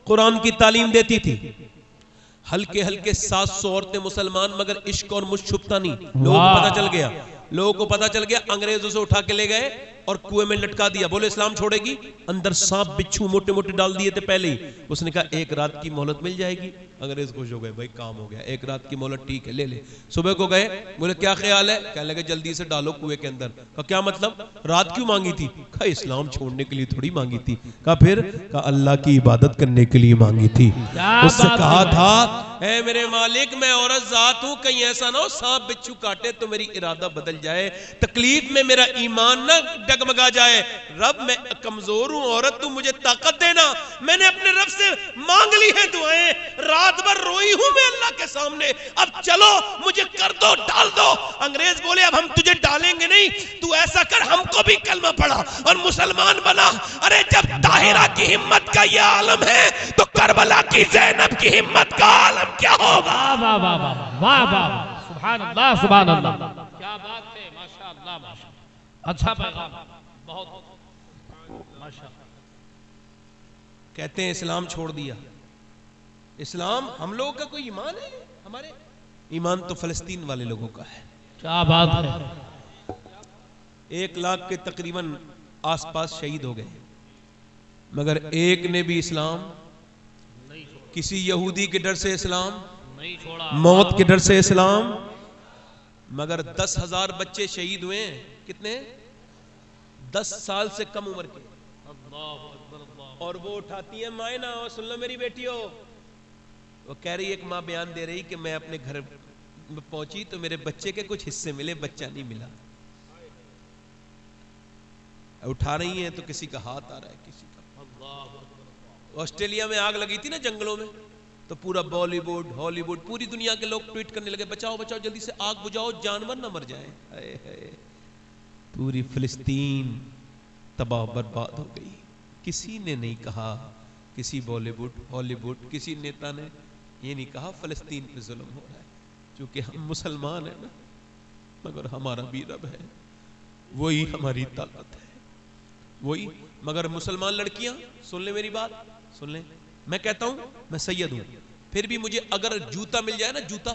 قرآن کی تعلیم دیتی تھی. ہلکے 700 عورتیں مسلمان, مگر عشق اور مجھ چھپتا نہیں. لوگوں کو پتا چل گیا, انگریز اسے اٹھا کے لے گئے اور کنویں میں لٹکا دیا. بولے اسلام چھوڑے گی, اندر سانپ بچھو موٹے موٹے ڈال دیے تھے پہلے ہی. اس نے کہا ایک رات کی مہلت مل جائے گی. انگریز خوش ہو گئے, بھائی کام ہو گیا, ایک رات کی مہلت ٹھیک ہے, لے لے. صبح کو گئے, بولے کیا خیال ہے, کہنے لگے جلدی سے ڈالو کنویں کے اندر. کہا کیا مطلب, رات کیوں مانگی تھی, کہا اسلام چھوڑنے کے لیے تھوڑی مانگی تھی. کہا پھر, کہا اللہ کی عبادت کرنے کے لیے مانگی تھی. اس سے کہا تھا اے میرے مالک میں عورت ذات ہوں, کہیں ایسا نہ ہو سانپ بچھو کاٹے تو میری ارادہ بدل جائے, تکلیف میں میرا ایمان نہ ڈگمگا جائے. رب میں کمزور ہوں, عورت تو مجھے طاقت دینا. میں نے اپنے رب سے مانگ لی ہے دعائیں, رات بھر روئی ہوں میں اللہ کے سامنے, اب چلو مجھے کر دو, ڈال دو. انگریز بولے اب ہم تجھے ڈالیں گے نہیں, تو ایسا کر ہم کو بھی کلمہ پڑھا اور مسلمان بنا. ارے جب طاہرہ کی ہمت کا یہ عالم ہے تو کربلا کی زینب کی ہمت کا عالم کیا ہوگا. واہ واہ واہ واہ واہ, سبحان اللہ, سبحان اللہ. کیا بات ہے, ماشاءاللہ, ماشاءاللہ, اچھا پیغام, بہت ماشاءاللہ. کہتے ہیں اسلام چھوڑ دیا. اسلام ہم لوگوں کا کوئی ایمان ہے, ہمارے ایمان تو فلسطین والے لوگوں کا ہے. کیا بات ہے. 1 لاکھ کے تقریباً آس پاس شہید ہو گئے, مگر ایک نے بھی اسلام, کسی یہودی کے ڈر سے اسلام, موت کے ڈر سے اسلام, مگر 10,000 بچے شہید ہوئے ہیں. کتنے, 10 سال سے کم عمر کے. اور وہ اٹھاتی ہے مائنہ, اور سن لو میری بیٹی ہو, وہ کہہ رہی ایک ماں بیان دے رہی کہ میں اپنے گھر پہنچی تو میرے بچے کے کچھ حصے ملے, بچہ نہیں ملا. اٹھا رہی ہیں تو کسی کا ہاتھ آ رہا ہے, کسی کا. آسٹریلیا میں آگ لگی تھی نا جنگلوں میں, تو پورا بالی ووڈ, ہالی ووڈ, پوری دنیا کے لوگ ٹویٹ کرنے لگے بچاؤ بچاؤ جلدی سے آگ بجھاؤ, جانور نہ مر جائیں. پوری فلسطین تباہ برباد ہو گئی. کسی نے نہیں کہا, کسی بالی ووڈ, ہالی ووڈ, کسی نیتا نے یہ نہیں کہا فلسطین پہ ظلم ہو رہا ہے, چونکہ ہم مسلمان ہیں نا, مگر ہمارا بھی رب ہے, وہی ہماری طاقت ہے. وہی مگر مسلمان لڑکیاں سن لیں میری بات سن لیں، میں کہتا ہوں میں سید ہوں، پھر بھی مجھے اگر جوتا مل جائے نا جوتا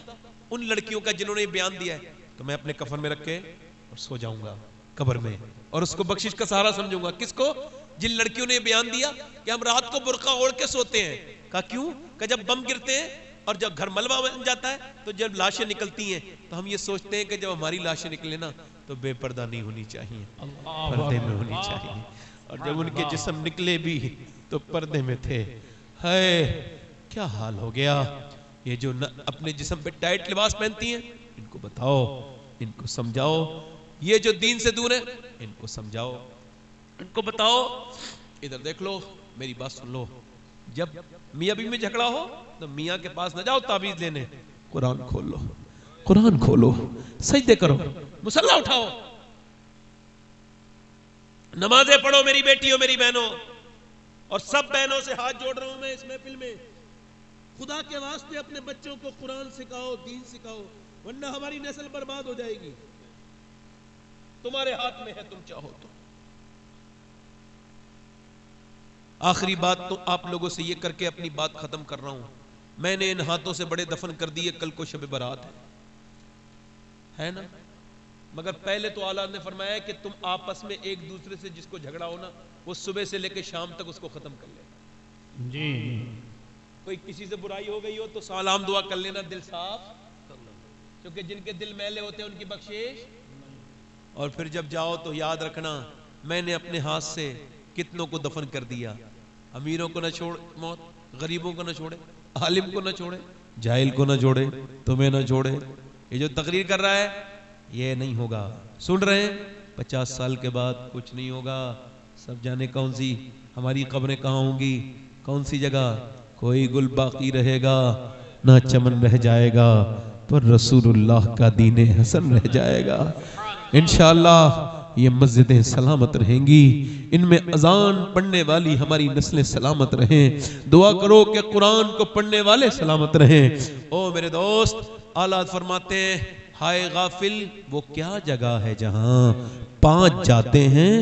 ان لڑکیوں کا جنہوں نے بیان دیا ہے تو میں اپنے کفن میں رکھ کے اور سو جاؤں گا قبر میں اور اس کو بخشش کا سہارا سمجھوں گا۔ کس کو؟ جن لڑکیوں نے بیان دیا کہ ہم رات کو برقع اوڑھ کے سوتے ہیں۔ کہا کیوں؟ کہ جب بم گرتے ہیں اور جب گھر ملبہ بن جاتا ہے تو جب لاشیں نکلتی ہیں تو ہم یہ سوچتے ہیں کہ جب ہماری لاشیں نکلے نا تو بے پردہ نہیں ہونی چاہیے، پردے میں ہونی چاہیے، اور جب ان کے جسم نکلے بھی تو پردے میں تھے۔ ہے کیا حال ہو گیا یہ جو اپنے جسم پہ ٹائٹ لباس پہنتی ہیں، ان کو بتاؤ، ان کو سمجھاؤ، یہ جو دین سے دور ہے ان کو سمجھاؤ، ان کو بتاؤ۔ ادھر دیکھ لو میری بات سن لو، جب میاں بیوی میں جھگڑا ہو تو میاں کے پاس نہ جاؤ تعویذ لینے، قرآن کھول لو، قرآن کھولو، سجدے کرو، مصلی اٹھاؤ، نمازیں پڑھو میری بیٹیوں میری بہنوں، اور سب بہنوں سے ہاتھ جوڑ رہا ہوں میں اس محفل میں، خدا کے واسطے اپنے بچوں کو قرآن سکھاؤ، دین سکھاؤ، ورنہ ہماری نسل برباد ہو جائے گی۔ تمہارے ہاتھ میں ہے، تم چاہو تو۔ آخری بات تو آپ لوگوں سے یہ کر کے اپنی بات ختم کر رہا ہوں، میں نے ان ہاتھوں سے بڑے دفن کر دیے، کل کو شب برات ہے نا، مگر پہلے تو اعلیٰ نے فرمایا کہ تم آپس میں ایک دوسرے سے جس کو جھگڑا ہو نا وہ صبح سے لے کے شام تک اس کو ختم کر لے۔ جی کوئی کسی سے برائی ہو گئی ہو تو سلام دعا کر لینا، دل صاف کر لینا، کیونکہ جن کے دل میلے ہوتے ہیں ان کی بخشش۔ اور پھر جب جاؤ تو یاد رکھنا میں نے اپنے ہاتھ سے کتنوں کو دفن کر دیا، امیروں کو نہ چھوڑ موت، غریبوں کو نہ چھوڑے، عالم کو نہ چھوڑے، جاہل کو نہ چھوڑے، تمہیں نہ چھوڑے۔ یہ جو تقریر کر رہا ہے یہ نہیں ہوگا، سن رہے ہیں 50 سال کے بعد کچھ نہیں ہوگا، سب جانے کون سی ہماری قبریں کہاں ہوں گی، کون سی جگہ، کوئی گل باقی رہے گا نہ چمن رہ جائے گا، پر رسول اللہ کا دین حسن رہ جائے گا۔ انشاءاللہ یہ مسجدیں سلامت رہیں گی، ان میں اذان پڑھنے والی ہماری نسلیں سلامت رہیں، دعا کرو کہ قرآن کو پڑھنے والے سلامت رہیں۔ او میرے دوست، اعلیٰ فرماتے ہیں ہائے غافل وہ کیا جگہ ہے جہاں 5 جاتے ہیں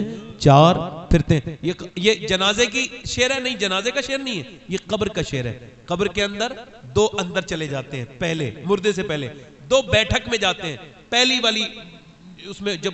4 پھرتے ہیں۔ یہ جنازے کی شعر ہے، نہیں جنازے کا شعر نہیں ہے، یہ قبر کا شعر ہے۔ قبر کے اندر 2 اندر چلے جاتے ہیں، پہلے مردے سے پہلے 2 بیٹھک میں جاتے ہیں، پہلی والی اس میں جب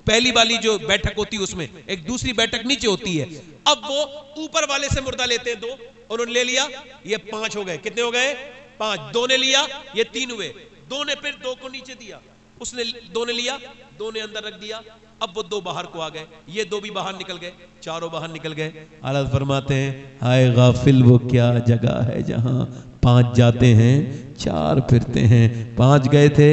پہلی والی جو بیٹھک ہوتی ہے اس میں ایک دوسری بیٹھک نیچے ہوتی ہے، اب وہ اوپر والے سے مردہ لیتے ہیں 2، انہوں نے لے لیا، یہ 5 ہو گئے، کتنے ہو گئے 5، 2 نے لیا یہ 3 ہوئے، 2 نے پھر 2 کو نیچے دیا، اس نے 2 نے لیا، 2 نے اندر رکھ دیا، اب وہ 2 باہر کو آ گئے، یہ 2 بھی باہر نکل گئے، 4 باہر نکل گئے۔ اعلیٰ فرماتے ہیں ہائے غافل وہ کیا جگہ ہے جہاں 5 جاتے ہیں 4 پھرتے ہیں۔ 5 گئے تھے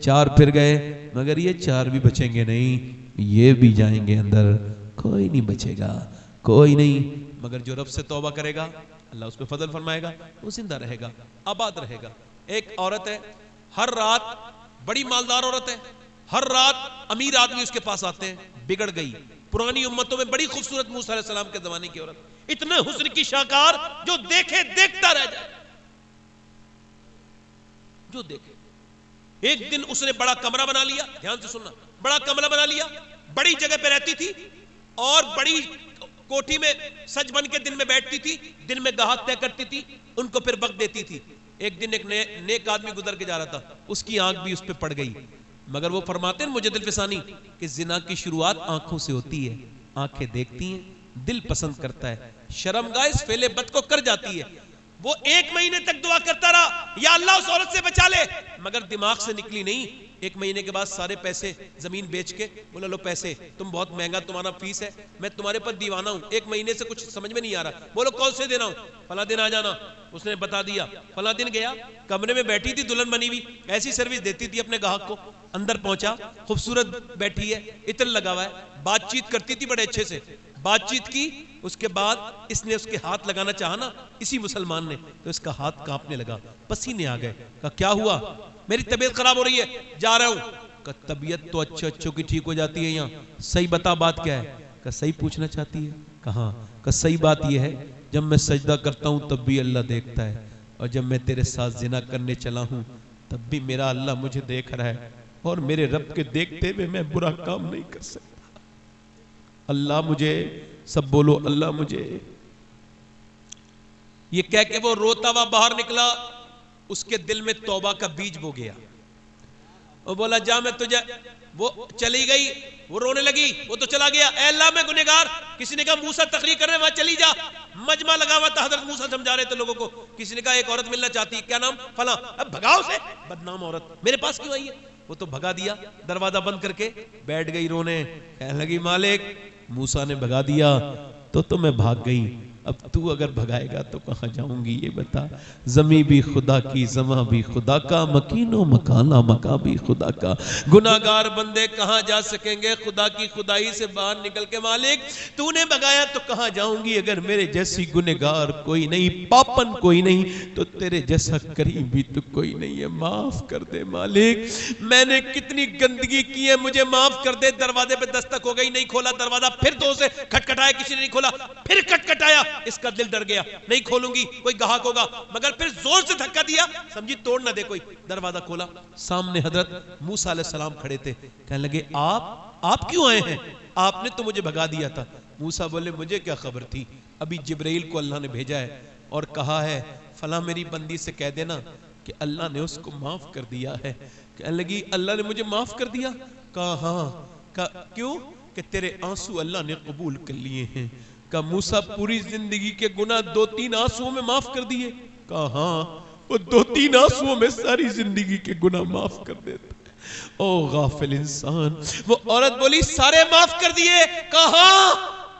4 پھر گئے، مگر یہ 4 بھی بچیں گے نہیں، یہ بھی جائیں گے اندر، کوئی نہیں بچے گا، کوئی نہیں، مگر جو رب سے توبہ کرے گا اللہ اس پہ فضل فرمائے گا، وہ زندہ رہے گا، آباد رہے گا۔ ایک عورت ہے، ہر رات بڑی مالدار عورت ہے، ہر رات امیر آدمی اس کے پاس آتے ہیں، بگڑ گئی، پرانی امتوں میں بڑی خوبصورت، موسیٰ علیہ السلام کے زمانے کی عورت، اتنے حسن کی شاکار جو دیکھے دیکھتا رہ جائے، جو دیکھے۔ ایک دن اس نے بڑا کمرہ بنا لیا، دھیان سے سننا، بڑا کمرہ بنا لیا، بڑی جگہ پہ رہتی تھی اور بڑی کوٹھی میں سج بن کے دن میں بیٹھتی تھی، دن میں گاہک طے کرتی تھی، ان کو پھر وقت دیتی تھی۔ ایک دن ایک نیک آدمی گزر کے جا رہا تھا، اس کی آنکھ بھی اس پہ پڑ گئی، مگر وہ فرماتے ہیں مجھے دل فسانی کہ زنا کی شروعات آنکھوں سے ہوتی ہے، آنکھیں دیکھتی ہیں، دل پسند کرتا ہے، شرمگاہ اس فعل بد کو کر جاتی ہے۔ وہ 1 مہینے تک دعا کرتا رہا یا اللہ اس عورت سے بچا لے، مگر دماغ سے نکلی نہیں۔ 1 مہینے کے بعد سارے پیسے زمین بیچ کے بولا لو پیسے، تم بہت مہنگا تمہارا فیس ہے، میں تمہارے پر دیوانہ ہوں، 1 مہینے سے کچھ سمجھ میں نہیں آ رہا، بولو کون سے دینا ہوں، فلاں دن آ جانا۔ اس نے بتا دیا، فلاں دن گیا، کمرے میں بیٹھی تھی دلہن بنی ہوئی، ایسی سروس دیتی تھی اپنے گاہک کو، اندر پہنچا، خوبصورت بیٹھی ہے، عطر لگا ہوا ہے، بات چیت کرتی تھی بڑے اچھے سے، بات چیت کی، اس کے بعد اس نے اس کے ہاتھ لگانا چاہا نا اسی مسلمان نے، تو اس کا ہاتھ کانپنے لگا، پسینے آ گئے، کہا کیا ہوا؟ میری طبیعت خراب ہو رہی ہے، جا رہا ہوں۔ کہا طبیعت تو اچھوں کی ٹھیک ہو جاتی ہے یہاں، صحیح بتا بات کیا ہے؟ کہا صحیح پوچھنا چاہتی ہے؟ کہاں؟ کہا صحیح بات یہ ہے جب میں سجدہ کرتا ہوں تب بھی اللہ دیکھتا ہے، اور جب میں تیرے ساتھ زنا کرنے چلا ہوں تب بھی میرا اللہ مجھے دیکھ رہا ہے، اور میرے رب کے دیکھتے ہوئے میں برا کام نہیں کر سکتا۔ اللہ مجھے، سب بولو اللہ مجھے. یہ کہہ کے وہ روتا ہوا باہر نکلا، اس کے دل میں توبہ کا بیج بو گیا. وہ بولا جا میں تجھے، وہ چلی گئی، وہ رونے لگی، وہ تو چلا گیا. اے اللہ میں گنہگار. کسی نے کہا موسیٰ تقریر کر رہے ہیں وہاں چلی جا. مجمع لگا ہوا تھا، حضرت موسیٰ سمجھا رہے تھے لوگوں کو. کسی نے کہا ایک عورت ملنا چاہتی ہے، کیا نام؟ فلاں. اب بھگاؤ سے، بدنام عورت میرے پاس کیوں آئی ہے؟ وہ تو بھگا دیا، دروازہ بند کر کے بیٹھ گئی رونے. کہنے لگی مالک موسیٰ نے بھگا دیا تو میں بھاگ گئی، اب تو اگر بھگائے گا تو کہاں جاؤں گی یہ بتا. زمین بھی خدا کی، زماں بھی خدا کا، مکین و مکانہ مکان بھی خدا کا. گناہگار بندے کہاں جا سکیں گے خدا کی خدائی سے باہر نکل کے؟ مالک تو نے بھگایا تو کہاں جاؤں گی؟ اگر میرے جیسی گنہگار کوئی نہیں، پاپن کوئی نہیں، تو تیرے جیسا کریم بھی تو کوئی نہیں ہے. معاف کر دے مالک، میں نے کتنی گندگی کی ہے، مجھے معاف کر دے. دروازے پہ دستک ہو گئی، نہیں کھولا دروازہ، پھر تو اسے کھٹکھٹایا، کسی نے نہیں کھولا، پھر کھٹکھٹایا، اس کا دل ڈر گیا، نہیں کھولوں گی کوئی گاہک ہوگا، مگر پھر زور سے دھکا دیا، سمجھی توڑ نہ دے کوئی. دروازہ کھولا، سامنے حضرت موسیٰ علیہ السلام کھڑے تھے. کہنے لگے آپ کیوں آئے ہیں؟ آپ نے تو مجھے بھگا دیا تھا. موسیٰ بولے مجھے کیا خبر تھی، ابھی جبرائیل کو اللہ نے بھیجا ہے اور کہا ہے فلاں میری بندی سے کہہ دینا کہ اللہ نے اس کو معاف کر دیا ہے. کہنے لگی اللہ نے مجھے معاف کر دیا؟ کہا ہاں. کہا کیوں؟ کہ تیرے آنسو اللہ نے قبول کر لیے ہیں. کہا موسیٰ پوری زندگی کے گناہ 2-3 آنسوؤں میں معاف کر دیے؟ کہا ہاں. وہ 2-3 آنسوؤں میں ساری زندگی کے گناہ معاف کر دیتا. او غافل انسان. وہ عورت بولی سارے معاف کر دیے؟ کہا ہاں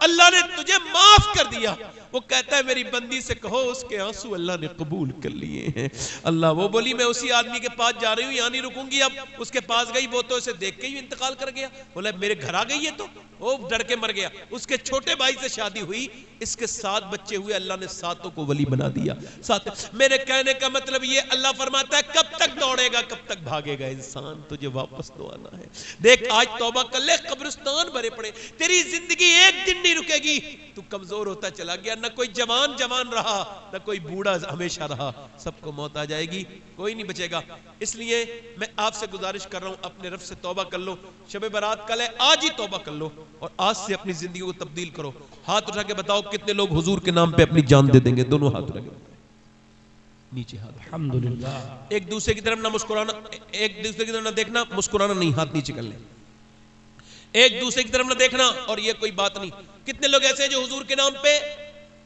اللہ نے تجھے معاف کر دیا. وہ کہتا ہے میری بندی سے کہو اس کے آنسو اللہ نے قبول کر لیے ہیں. اللہ وہ بولی میں اسی آدمی کے پاس جا رہی ہوں، یہاں نہیں رکوں گی. اب اس کے پاس گئی، وہ تو اسے دیکھ کے ہی انتقال کر گیا. بولا میرے گھر آ گئی ہے تو وہ ڈر کے مر گیا. اس کے چھوٹے بھائی سے شادی ہوئی، اس کے 7 بچے ہوئے، اللہ نے 7 کو ولی بنا دیا. 7. میرے کہنے کا مطلب یہ اللہ فرماتا ہے کب تک دوڑے گا، کب تک بھاگے گا انسان، تجھے واپس تو آنا ہے. دیکھ آج توبہ کر لے، قبرستان بھرے پڑے، تیری زندگی ایک دن نہیں رکے گی. تو کمزور ہوتا چلا گیا، نہ کوئی جوان رہا، نہ کوئی بوڑھا ہمیشہ رہا. سب کو موت آ جائے گی، کوئی نہیں بچے گا. اس لیے میں آپ سے گزارش کر رہا ہوں اپنے رب سے توبہ کر لو. شب برات کل ہے، آج ہی توبہ کر لو اور آج سے اپنی زندگی کو تبدیل کرو. ہاتھ اٹھا کے بتاؤ کتنے لوگ حضور کے نام پہ اپنی جان دے دیں گے؟ دونوں ہاتھ اٹھا کے نیچے ہاتھ. الحمدللہ. ایک دوسرے کی طرف نہ مسکرانا، ایک دوسرے کی طرف نہ دیکھنا، مسکرانا نہیں، ہاتھ نیچے کر لیں. ایک دوسرے کی طرف نہ دیکھنا. اور یہ کوئی بات نہیں. کتنے لوگ ایسے ہیں جو حضور کے نام پہ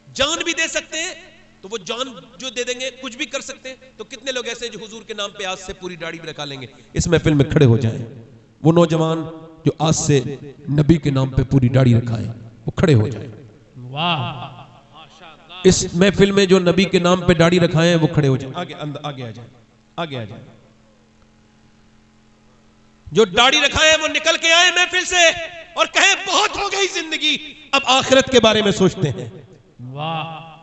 جان بھی دے سکتے ہیں؟ تو وہ جان جو دے دیں گے کچھ بھی کر سکتے ہیں. تو کتنے لوگ ایسے ہیں جو حضور کے نام پہ آج سے پوری داڑھی بھی رکھا لیں گے؟ اس محفل میں کھڑے ہو جائیں. وہ نوجوان جو آج سے نبی کے نام پہ پوری داڑھی رکھائیں وہ کھڑے ہو جائیں. واہ. اس محفل میں جو نبی کے نام پہ داڑھی رکھائیں وہ کھڑے ہو جائیں. آگے آ جائیں، آگے آ جائیں. جو داڑھی رکھائیں وہ نکل کے آئے محفل سے اور کہیں بہت ہو گئی زندگی، اب آخرت کے بارے میں سوچتے ہیں. واہ.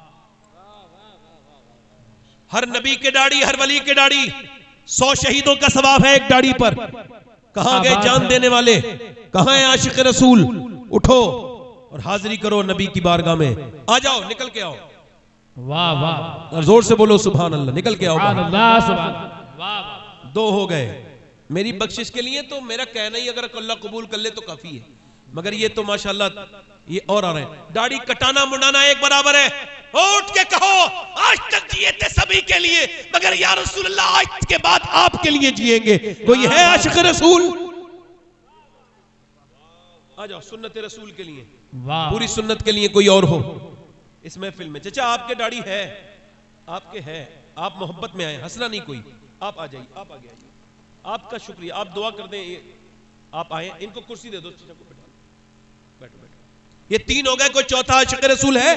ہر نبی کے داڑھی، ہر ولی کے داڑھی، 100 شہیدوں کا ثواب ہے ایک داڑھی پر. کہاں گئے جان دینے والے؟ کہاں ہیں عاشق رسول؟ اٹھو اور حاضری کرو نبی کی بارگاہ میں. آ جاؤ، نکل کے آؤ. واہ واہ. اور زور سے بولو سبحان اللہ. نکل کے آؤ. سبحان اللہ. سبحان اللہ. واہ. 2 ہو گئے. میری بخشش کے لیے تو میرا کہنا ہی اگر اللہ قبول کر لے تو کافی ہے، مگر یہ تو ماشاءاللہ یہ اور آ رہے ہیں. داڑھی کٹانا منڈانا ایک برابر ہے. اٹھ کے کہو آج تک جیے تھے سبھی کے لیے، مگر یا رسول اللہ آج کے بعد آپ کے لیے جیئیں گے. کوئی ہے عاشق رسول؟ آ جاؤ سنت رسول کے لیے، پوری سنت کے لیے کوئی اور ہو اس محفل میں. چچا آپ کے داڑھی ہے، آپ کے ہے، آپ محبت میں آئے، ہنسنا نہیں کوئی. آپ آ جائیے، آپ آگے آئیے. آپ کا شکریہ، آپ دعا کر دیں. آپ آئے، ان کو کرسی دے دو. بیٹھو بیٹھو. یہ 3 ہو گئے. کوئی چوتھا عاشق رسول ہے؟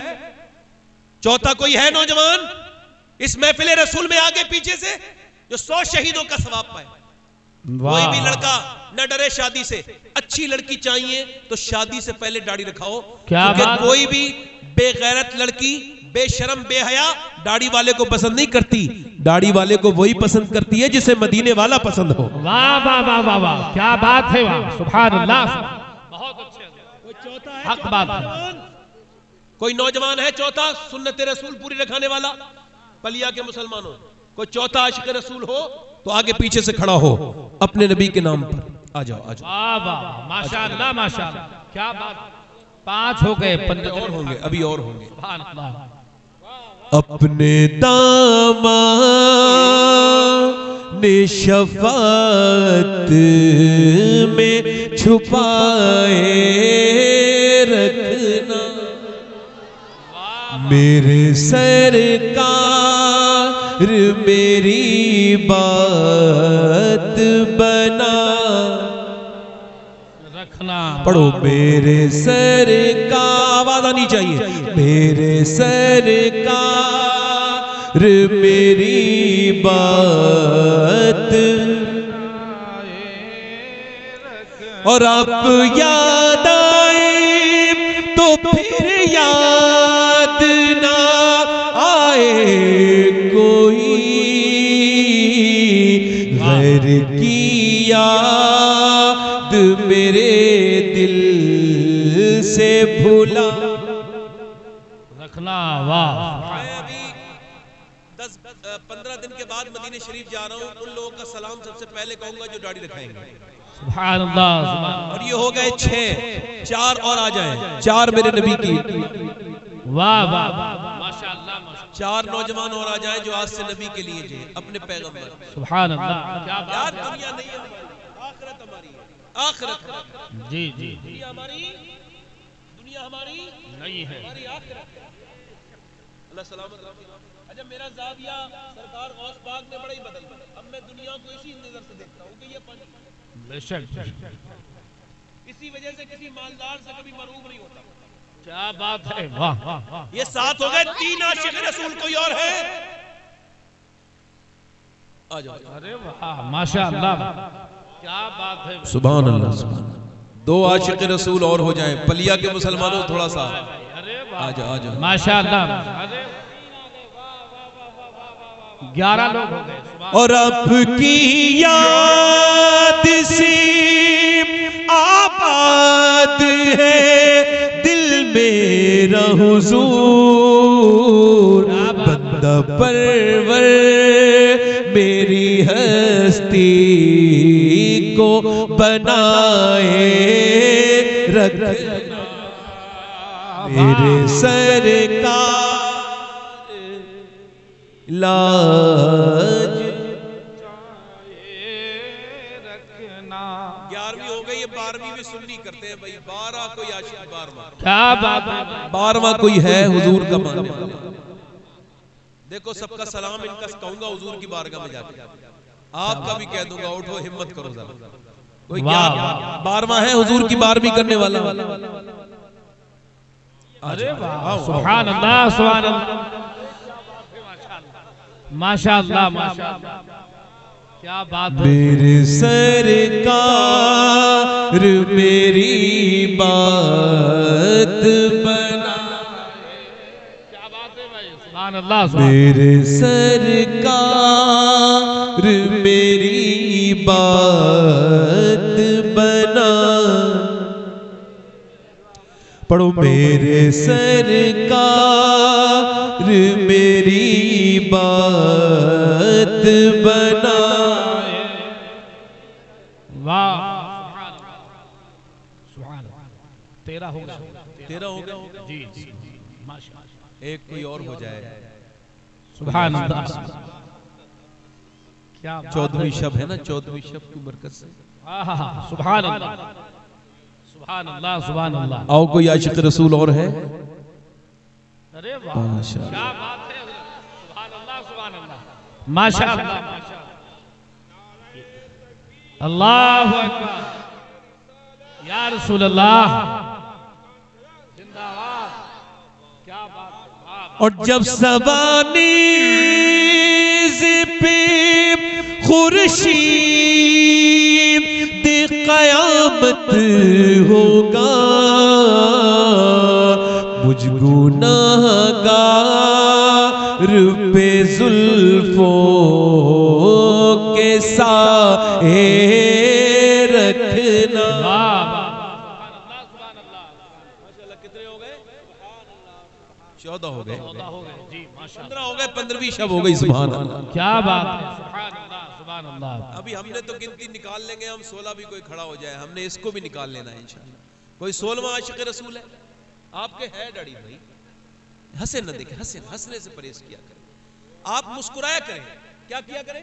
چوتھا کوئی ہے نوجوان اس محفل رسول میں آگے پیچھے سے جو 100 شہیدوں کا ثواب پائے؟ کوئی بھی لڑکا نہ ڈرے شادی سے. اچھی لڑکی چاہیے تو شادی سے پہلے داڑھی رکھاؤ، کیونکہ کوئی بھی بے غیرت لڑکی، بے شرم، بے حیا داڑھی والے کو پسند نہیں کرتی. داڑھی والے کو وہی پسند کرتی ہے جسے مدینے والا پسند ہو. واہ واہ واہ واہ واہ. کیا بات ہے. واہ سبحان اللہ. بہت اچھے. حق بات ہے. کوئی نوجوان ہے چوتھا سنت رسول پوری رکھانے والا؟ پلیا کے مسلمانوں کوئی چوتھا عاشق رسول ہو تو آگے پیچھے سے کھڑا ہو اپنے نبی کے نام پر. آ جاؤ آ جاؤ. واہ واہ. ماشاءاللہ ماشاءاللہ. کیا بات. 5 ہو گئے، 15 اور ہوں گے، ابھی اور ہوں گے. سبحان اللہ. اپنے دامان شفاعت میں چھپائے رکھنا، میرے سرکار میری بات بنا رکھنا. پڑھو. میرے سرکار، آواز آنی چاہیے، میرے سرکار میری بات، اور آپ یاد آئے تو پھر یاد نہ آئے کوئی، غیر کی یاد میرے دل سے بھولا رکھنا. واہ. میں ابھی 10-15 دن کے بعد مدینہ شریف جا رہا ہوں. ان لوگوں کا سلام سب سے پہلے کہوں گا جو داڑھی رکھائیں گے. سبحان اللہ. سبحان. اور یہ ہو گئے 6، 4 اور آ جائیں. 4 میرے نبی کی. واہ واہ ماشاءاللہ. 4 نوجوان اور آ جائیں جو آج سے نبی کے لیے جی اپنے پیغمبر. سبحان اللہ. کیا یار بات. دنیا نہیں ہے، آخرت ہماری ہے. آخرت جی جی دنیا ہماری، دنیا ہماری نہیں ہے. ہماری آخرت. اللہ سلامت رکھے. اچھا میرا زاویہ سرکار غوث پاک نے بڑا ہی بدل. اب میں دنیا کو اسی نظر سے دیکھتا ہوں کہ یہ بے شک. اسی وجہ سے کسی مالدار سے کبھی معروف نہیں ہوتا. کیا بات ہے. واہ واہ. یہ 7 ہو گئے. 3 عاشق رسول کوئی اور ہے؟ آ جاؤ. ارے واہ ماشاءاللہ. کیا بات ہے. سبحان اللہ. 2 عاشق رسول اور ہو جائیں. پلیا کے مسلمانوں تھوڑا سا ارے آ جاؤ، آ جاؤ. ماشاءاللہ. 11 لوگ ہو گئے. اور آپ کی یاد سے آباد ہے دل میرا حضور، بندہ پرور میری ہستی کو بنائے رکھنا، میرے سرکار لاج رکھنا. 11ویں ہو گئی. یہ 12ویں بھی سننی کرتے ہیں بھائی. 12 کوئی عاشق 12واں. کیا بات ہے. 12واں کوئی ہے حضور کا ماننے والا. دیکھو سب کا سلام ان کا کہوں گا حضور کی بارگاہ میں جا کے. آپ کا بھی کہہ دوں گا. اٹھو ہمت کرو ذرا. کوئی 12واں ہے حضور کی 12ویں کرنے والا. ارے واہ. سبحان اللہ. سبحان اللہ. ماشاءاللہ. ماشاءاللہ. کیا بات ہے. میرے سرکار میری بات بنا. کیا بات ہے بھائی. سبحان اللہ. میرے سرکار میری بات بنا. پڑھو. میرے سرکار میری بات بنا. واہ. سبحان اللہ. 13 ہو گئے. 13 ہو گئے. جی جی ماشاءاللہ. ایک کوئی اور ہو جائے. سبحان اللہ. کیا 14ویں شب ہے نا. 14ویں شب کی برکت سے. سبحان اللہ. سبحان اللہ. سبحان اللہ. آؤ کوئی عاشق رسول اور ہے؟ ارے واہ. کیا بات ہے. سبحان اللہ. سبحان اللہ. ماشاءاللہ. اللہ اکبر. یا رسول اللہ. زندہ باد. کیا بات ہے. اور جب سوانیز پہ خورشید قیامت ہوگا، مجھ گناہگار پہ زلفوں کے سائے رکھنا. 14 ہو گئے. 15 ہو گئے. 15ویں شب ہو گئی. سبحان اللہ. کیا بات ہے. سبحان اللہ. سبحان اللہ. ابھی ہم نے تو گنتی نکال لیں گے. ہم 16 بھی کوئی کھڑا ہو جائے. ہم نے اس کو بھی نکال لینا ہے انشاءاللہ. کوئی 16واں عاشق رسول ہے؟ آپ کے ہے داڑھی بھائی، ہنسے نہ دیکھیں، ہنسنے سے پرہیز کیا کریں، آپ مسکرایا کریں. کیا کیا کریں؟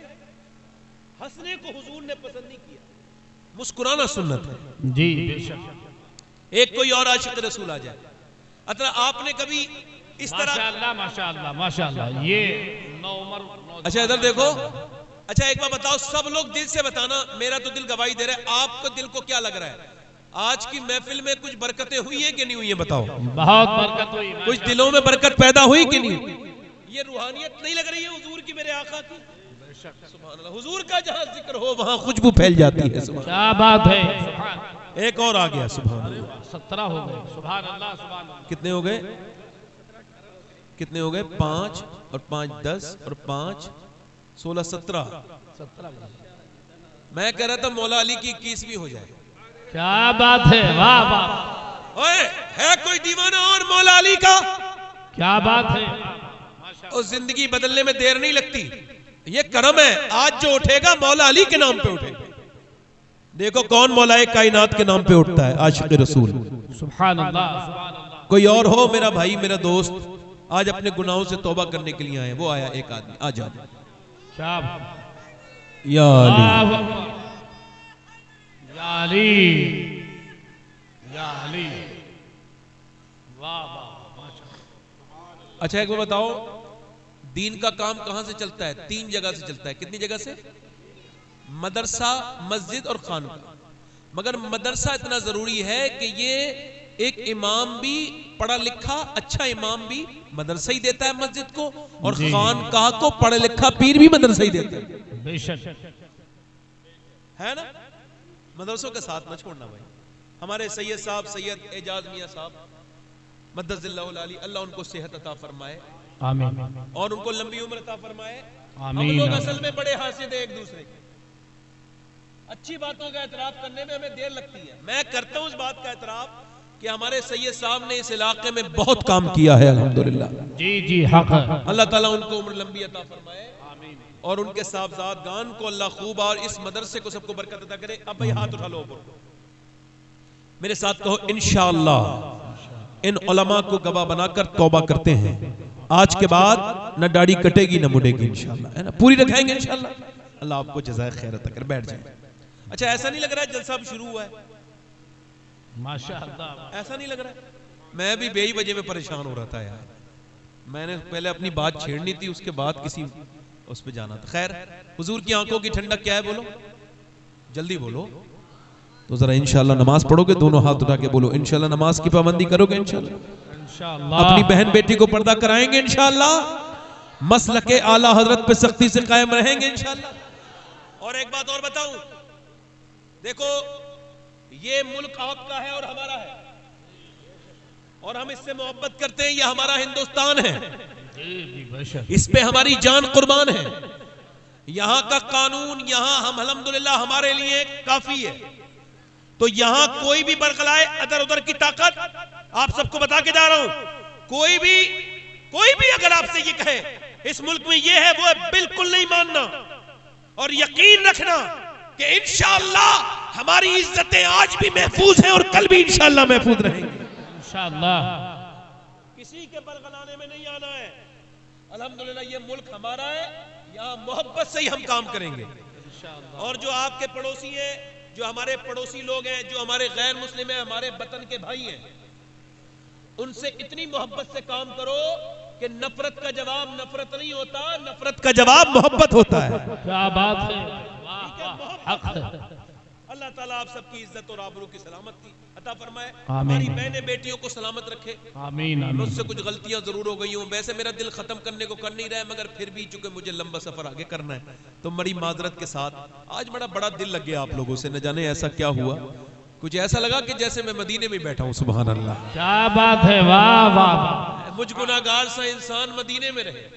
ہنسنے کو حضور نے پسند نہیں کیا، مسکرانا سنت ہے. جی بے شک. ایک کوئی اور عاشق رسول آ جائے. آپ نے کبھی اس طرح، ماشاءاللہ ماشاءاللہ ماشاءاللہ، یہ نو عمر. اچھا ادھر دیکھو، اچھا ایک بار بتاؤ، سب لوگ دل سے بتانا، میرا تو دل گواہی دے رہا ہے، آپ کو دل کو کیا لگ رہا ہے؟ آج کی محفل میں کچھ برکتیں ہوئی ہیں کہ نہیں ہوئی ہیں؟ بتاؤ. بہت برکت ہوئی. کچھ دلوں میں برکت پیدا ہوئی کہ نہیں؟ یہ روحانیت نہیں لگ رہی ہے حضور کی، میرے آقا کی؟ سبحان اللہ. حضور کا جہاں ذکر ہو وہاں خوشبو پھیل جاتی ہے. کیا بات ہے. سبحان. ایک اور آ گیا. سبحان اللہ. 17 ہو گئے. سبحان اللہ سبحان اللہ. کتنے ہو گئے؟ کتنے ہو گئے؟ 5 اور 5 10 اور 5 16 17. 17. میں کہہ رہا تھا مولا علی کی 21ویں ہو جائے. کیا بات ہے. واہ واہ. اوئے ہے کوئی دیوانہ اور مولا علی کا؟ کیا بات ہے. اور زندگی بدلنے میں دیر نہیں لگتی. یہ کرم ہے. آج جو اٹھے گا مولا علی کے نام پہ اٹھے گا. دیکھو کون مولا کائنات کے نام پہ اٹھتا ہے؟ عاشق رسول. سبحان اللہ سبحان اللہ. کوئی اور ہو میرا بھائی میرا دوست آج اپنے گناہوں سے توبہ کرنے کے لیے آئے. وہ آیا ایک آدمی. آ جا. کیا یا علی. یا علی یا علی. واہ واہ. اچھا ایک بار بتاؤ، دین کا کام کہاں سے چلتا ہے؟ 3 جگہ سے چلتا ہے. کتنی جگہ سے؟ مدرسہ، مسجد اور خانقاہ. مگر مدرسہ اتنا ضروری ہے کہ یہ ایک امام بھی پڑھا لکھا اچھا امام بھی مدرسہ ہی دیتا ہے مسجد کو، اور خانقاہ کو پڑھا لکھا پیر بھی مدرسہ ہی دیتا ہے. بے شک ہے نا؟ مدرسوں کے ساتھ نہ چھوڑنا بھائی. ہمارے سید صاحب سید اعجاز میاں صاحب مدد اللہ العالی، اللہ ان کو صحت عطا فرمائے آمین اور ان کو لمبی عمر عطا فرمائے. ہم آمین. لوگ اصل میں بڑے حاسد ہیں ایک دوسرے کے. اچھی باتوں کا اعتراف کرنے میں ہمیں دیر لگتی ہے. میں کرتا ہوں اس بات کا اعتراف کہ ہمارے سید صاحب نے اس علاقے میں بہت کام کیا ہے الحمدللہ. جی جی حق ہے. اللہ تعالیٰ ان کو عمر لمبی عطا فرمائے اور ان کے صاحبزادگان کو اللہ خوب اور اس مدرسے کو سب کو برکت عطا کرے. اب بھائی ہاتھ اٹھا لو اوپر، میرے ساتھ کہو انشاءاللہ. ان علماء کو گواہ بنا کر توبہ کرتے ہیں. آج کے بعد نہ داڑھی کٹے گی نہ مڑے گی انشاءاللہ، ہے نا؟ پوری رکھائیں گے انشاءاللہ. اللہ آپ کو جزائے خیر عطا کرے. بیٹھ جائیں. اچھا ایسا نہیں لگ رہا ہے جلسہ اب شروع ہوا ہے؟ ماشاءاللہ. ایسا نہیں لگ رہا ہے؟ میں بھی بے ہی وجہ میں پریشان ہو رہا تھا یار. میں نے پہلے اپنی بات چھیڑنی تھی، اس کے بعد کسی اس پہ جانا تھا. خیر، حضور کی آنکھوں کی ٹھنڈک کیا ہے؟ بولو جلدی بولو. تو ذرا انشاءاللہ نماز پڑھو گے؟ دونوں ہاتھ اٹھا کے بولو انشاءاللہ نماز کی پابندی کرو گے؟ انشاءاللہ انشاءاللہ اپنی بہن بیٹی کو پردہ کرائیں گے؟ انشاءاللہ مسلک اعلیٰ حضرت پہ سختی سے قائم رہیں گے انشاءاللہ. اور ایک بات اور بتاؤں، دیکھو یہ ملک آپ کا ہے اور ہمارا ہے، اور ہم اس سے محبت کرتے ہیں. یہ ہمارا ہندوستان ہے، اس پہ ہماری جان قربان ہے. یہاں کا قانون یہاں ہم الحمدللہ ہمارے لیے کافی ہے. تو یہاں کوئی بھی برخلائے ادھر ادھر کی طاقت، آپ سب کو بتا کے جا رہا ہوں، کوئی بھی اگر آپ سے یہ کہے اس ملک میں یہ ہے وہ ہے، بالکل نہیں ماننا. اور یقین رکھنا کہ انشاءاللہ ہماری عزتیں آج بھی محفوظ ہیں اور کل بھی انشاءاللہ محفوظ رہیں گی انشاءاللہ. کسی کے برگلانے میں نہیں آنا ہے. الحمدللہ یہ ملک ہمارا ہے، یہاں محبت سے ہی ہم کام کریں گے. اور جو آپ کے پڑوسی ہیں، جو ہمارے پڑوسی لوگ ہیں، جو ہمارے غیر مسلم ہیں، ہمارے وطن کے بھائی ہیں، ان سے اتنی محبت سے کام کرو کہ نفرت کا جواب نفرت نہیں ہوتا، نفرت کا جواب محبت ہوتا ہے. کیا بات ہے. حق ہے. اللہ تعالیٰ آپ سب کی عزت اور آبرو کی سلامتی عطا فرمائے. آمین. ہماری بہنیں بیٹیوں کو سلامت رکھے. آمین مجھ آمین. سے کچھ غلطیاں ضرور ہو گئی ہوں، ویسے میرا دل ختم کرنے کو کر نہیں رہا ہے، مگر پھر بھی چونکہ مجھے لمبا سفر آگے کرنا ہے تو بڑی معذرت کے ساتھ آج بڑا دل لگ گیا آپ لوگوں سے. نہ جانے ایسا کیا ہوا، کچھ ایسا لگا کہ جیسے میں مدینے میں بیٹھا ہوں. سبحان اللہ. کیا بات ہے. واہ واہ واہ. مجھ گناہگار سا انسان مدینے میں رہے،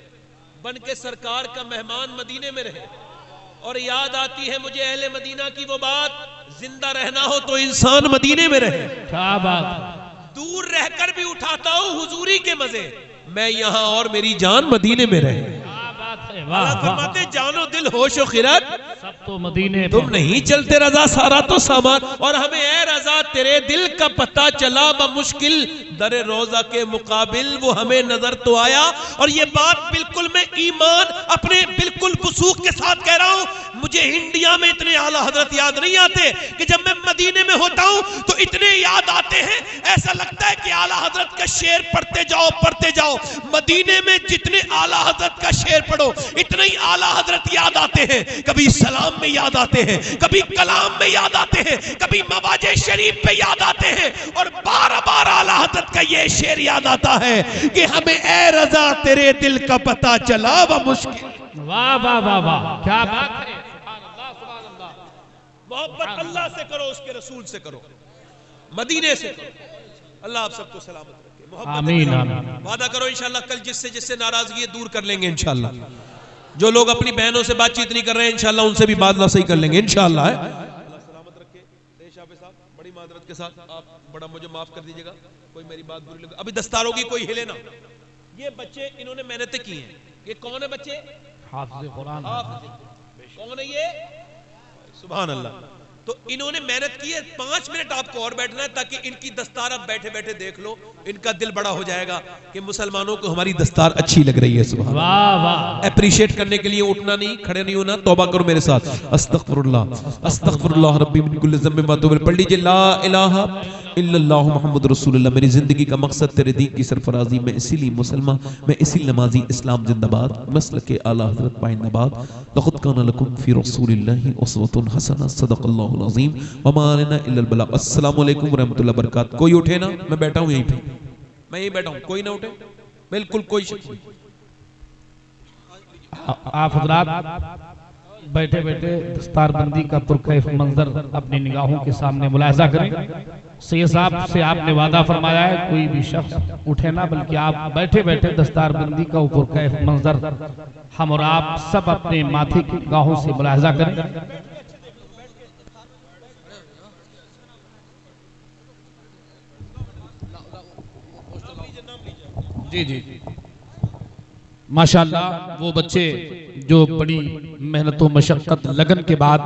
بن کے سرکار کا مہمان مدینے میں رہے، اور یاد آتی ہے مجھے اہل مدینہ کی وہ بات، زندہ رہنا ہو تو انسان مدینے میں رہے. کیا بات ہے. دور رہ کر بھی اٹھاتا ہوں حضوری کے مزے، میں یہاں اور میری جان مدینے میں رہے. کیا بات ہے. اللہ فرماتے جانو دل ہوش و خرد سب تو مدینے تم نہیں چلتے رضا سارا تو سامان، اور ہمیں اے رضا تیرے دل کا پتہ چلا بمشکل در روزہ کے مقابل وہ ہمیں نظر تو آیا. اور یہ بات بالکل میں ایمان اپنے بالکل وثوق کے ساتھ کہہ رہا ہوں. مجھے انڈیا میں اتنے اعلیٰ حضرت یاد نہیں آتے کہ جب میں مدینے میں ہوتا ہوں تو اتنے یاد آتے ہیں، ایسا لگتا ہے کہ اعلیٰ حضرت کا شعر پڑھتے جاؤ. مدینے میں جتنے اعلیٰ حضرت کا شعر پڑھو اتنے ہی اعلیٰ حضرت یاد آتے ہیں. کبھی سلام میں یاد آتے ہیں، کبھی کلام میں یاد آتے ہیں، کبھی مواجہ شریف پہ یاد آتے ہیں، اور بار بار اعلیٰ حضرت کا یہ شعر یاد آتا ہے کہ ہمیں اے رضا تیرے دل کا پتہ چلا وہ مشکل. واہ واہ واہ واہ، کیا بات ہے. سبحان اللہ سبحان اللہ. محبت اللہ سے کرو، اس کے رسول سے کرو، مدینے سے کرو. اللہ آپ سب کو سلامت رکھے. محبت آمین آمین. وعدہ کرو انشاءاللہ کل جس سے ناراضگی ہے دور کر لیں گے انشاءاللہ. جو لوگ اپنی بہنوں سے بات چیت نہیں کر رہے ہیں انشاءاللہ ان سے بھی بات نہ صحیح کر لیں گے انشاءاللہ. اللہ سلامت رکھے. شاہ صاحب بڑی معذرت کے ساتھ آپ بڑا مجھے معاف کر دیجئے گا، کوئی میری بات بری لگے. ابھی دستار ہوگی، کوئی ہلے نہ. یہ بچے انہوں نے محنتیں کی ہیں. یہ کون ہے بچے؟ حافظ قرآن. کون ہے یہ؟ سبحان اللہ. تو انہوں نے محنت کی ہے. 5 منٹ آپ کو اور بیٹھنا ہے تاکہ ان کی دستار آپ بیٹھے بیٹھے دیکھ لو. ان کا دل بڑا ہو جائے گا کہ مسلمانوں کو ہماری دستار اچھی لگ رہی ہے. سبحان اللہ. واہ واہ. اپریشیٹ کرنے کے لیے اٹھنا نہیں، کھڑے نہیں ہونا. توبہ کرو میرے ساتھ. استغفر اللہ ربی من کل ذنب و اتوب. پڑھ لیجئے لا الہ الا اللہ محمد رسول اللہ. میری زندگی کا مقصد تیرے دین کی سرفرازی. میں اسی لیے مسلمان، میں اسی نمازی. اسلام زندہ باد. مسلک اعلیٰ حضرت پائندہ باد. لقد کان لکم فی رسول اللہ اسوۃ حسنہ. صدق اللہ العظیم وما علینا الا البلاغ. السلام علیکم ورحمۃ اللہ وبرکاتہ. کوئی اٹھے نا، میں بیٹھا ہوں یہیں پہ، میں یہیں بیٹھا ہوں. کوئی نہ اٹھے، بالکل کوئی شک نہیں. آپ حضرات بیٹھے بیٹھے دستار بندی کا پرکیف منظر اپنی نگاہوں کے سامنے ملاحظہ کریں. سید صاحب سے آپ نے وعدہ فرمایا ہے کوئی بھی شخص اٹھے نہ، بلکہ آپ بیٹھے بیٹھے دستار بندی کا پرکیف منظر ہم اور آپ سب اپنے ماتھے کی نگاہوں سے ملاحظہ کریں. جی جی ماشاءاللہ. وہ بچے جو بڑی محنت و مشقت لگن کے بعد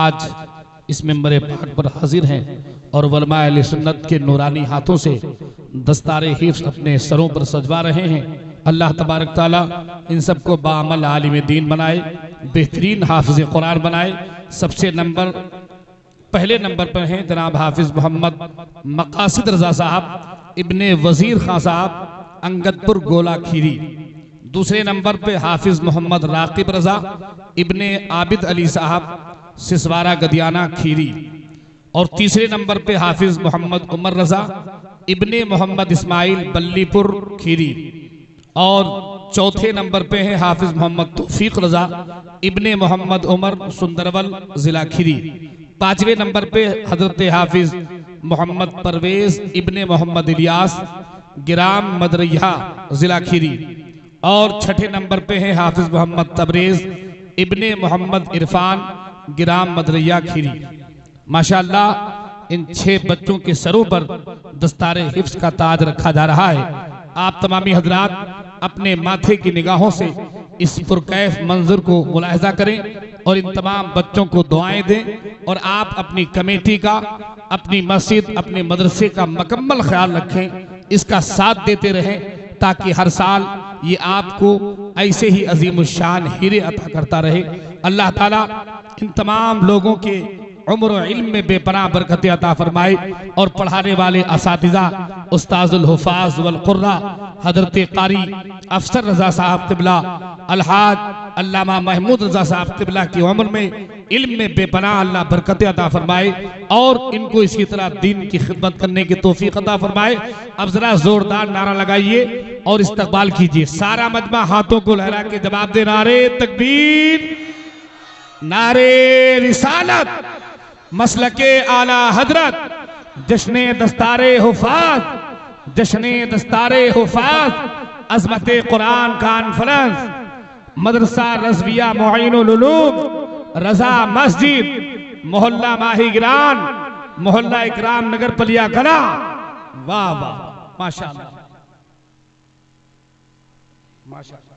آج اس منبر پاک پر حاضر ہیں اور علماء اہل سنت کے نورانی ہاتھوں سے دستار حفظ اپنے سروں پر سجوا رہے ہیں. اللہ تبارک تعالیٰ ان سب کو بعمل عالم دین بنائے، بہترین حافظ قرآن بنائے. سب سے پہلے نمبر پر ہیں جناب حافظ محمد مقاصد رضا صاحب ابن وزیر خان صاحب انگد پور گولا کھیری. دوسرے نمبر پہ حافظ محمد راقب رضا ابن عابد علی صاحب سسوارہ گدیانہ کھیری. اور تیسرے نمبر پہ حافظ محمد عمر رضا ابن محمد اسماعیل بلی پور کھیری. اور چوتھے نمبر پہ ہیں حافظ محمد توفیق رضا ابن محمد عمر سندرول ضلع کھیری. پانچویں نمبر پہ حضرت حافظ محمد پرویز ابن محمد الیاس گرام مدریہ ضلع کھیری. اور چھٹے نمبر پہ ہیں حافظ محمد تبریز ابن محمد عرفان گرام مدریہ کھیری. ماشاءاللہ ان 6 بچوں کے سروں پر دستار حفظ کا تاج رکھا جا رہا ہے. آپ تمامی حضرات اپنے ماتھے کی نگاہوں سے اس پرکیف منظر کو ملاحظہ کریں اور ان تمام بچوں کو دعائیں دیں. اور آپ اپنی کمیٹی کا، اپنی مسجد، اپنے مدرسے کا مکمل خیال رکھیں، اس کا ساتھ دیتے رہیں تاکہ ہر سال یہ آپ کو ایسے ہی عظیم الشان ہیرے عطا کرتا رہے. اللہ تعالیٰ ان تمام لوگوں کے عمر و علم میں بے پناہ برکت عطا فرمائے اور پڑھانے والے اساتذہ استاذ الحفاظ والقراء حضرت قاری افسر رضا صاحب قبلہ، الحاج علامہ محمود رضا صاحب قبلہ کی عمر میں علم میں بے پناہ اللہ برکت عطا فرمائے اور ان کو اسی طرح دین کی خدمت کرنے کی توفیق عطا فرمائے. اب ذرا زوردار نعرہ لگائیے اور استقبال کیجئے. سارا مجمع ہاتھوں کو لہرا کے جواب دے نعرے تکبیر، نعرے رسالت، مسلک اعلی حضرت، جشن دستار حفاظ، جشن دستار حفاظ، عظمت قرآن کانفرنس، مدرسہ رضویہ معین العلوم، رضا مسجد، محلہ ماہی گران، محلہ اکرام نگر پلیا کلا. واہ واہ ماشاءاللہ ماشاءاللہ.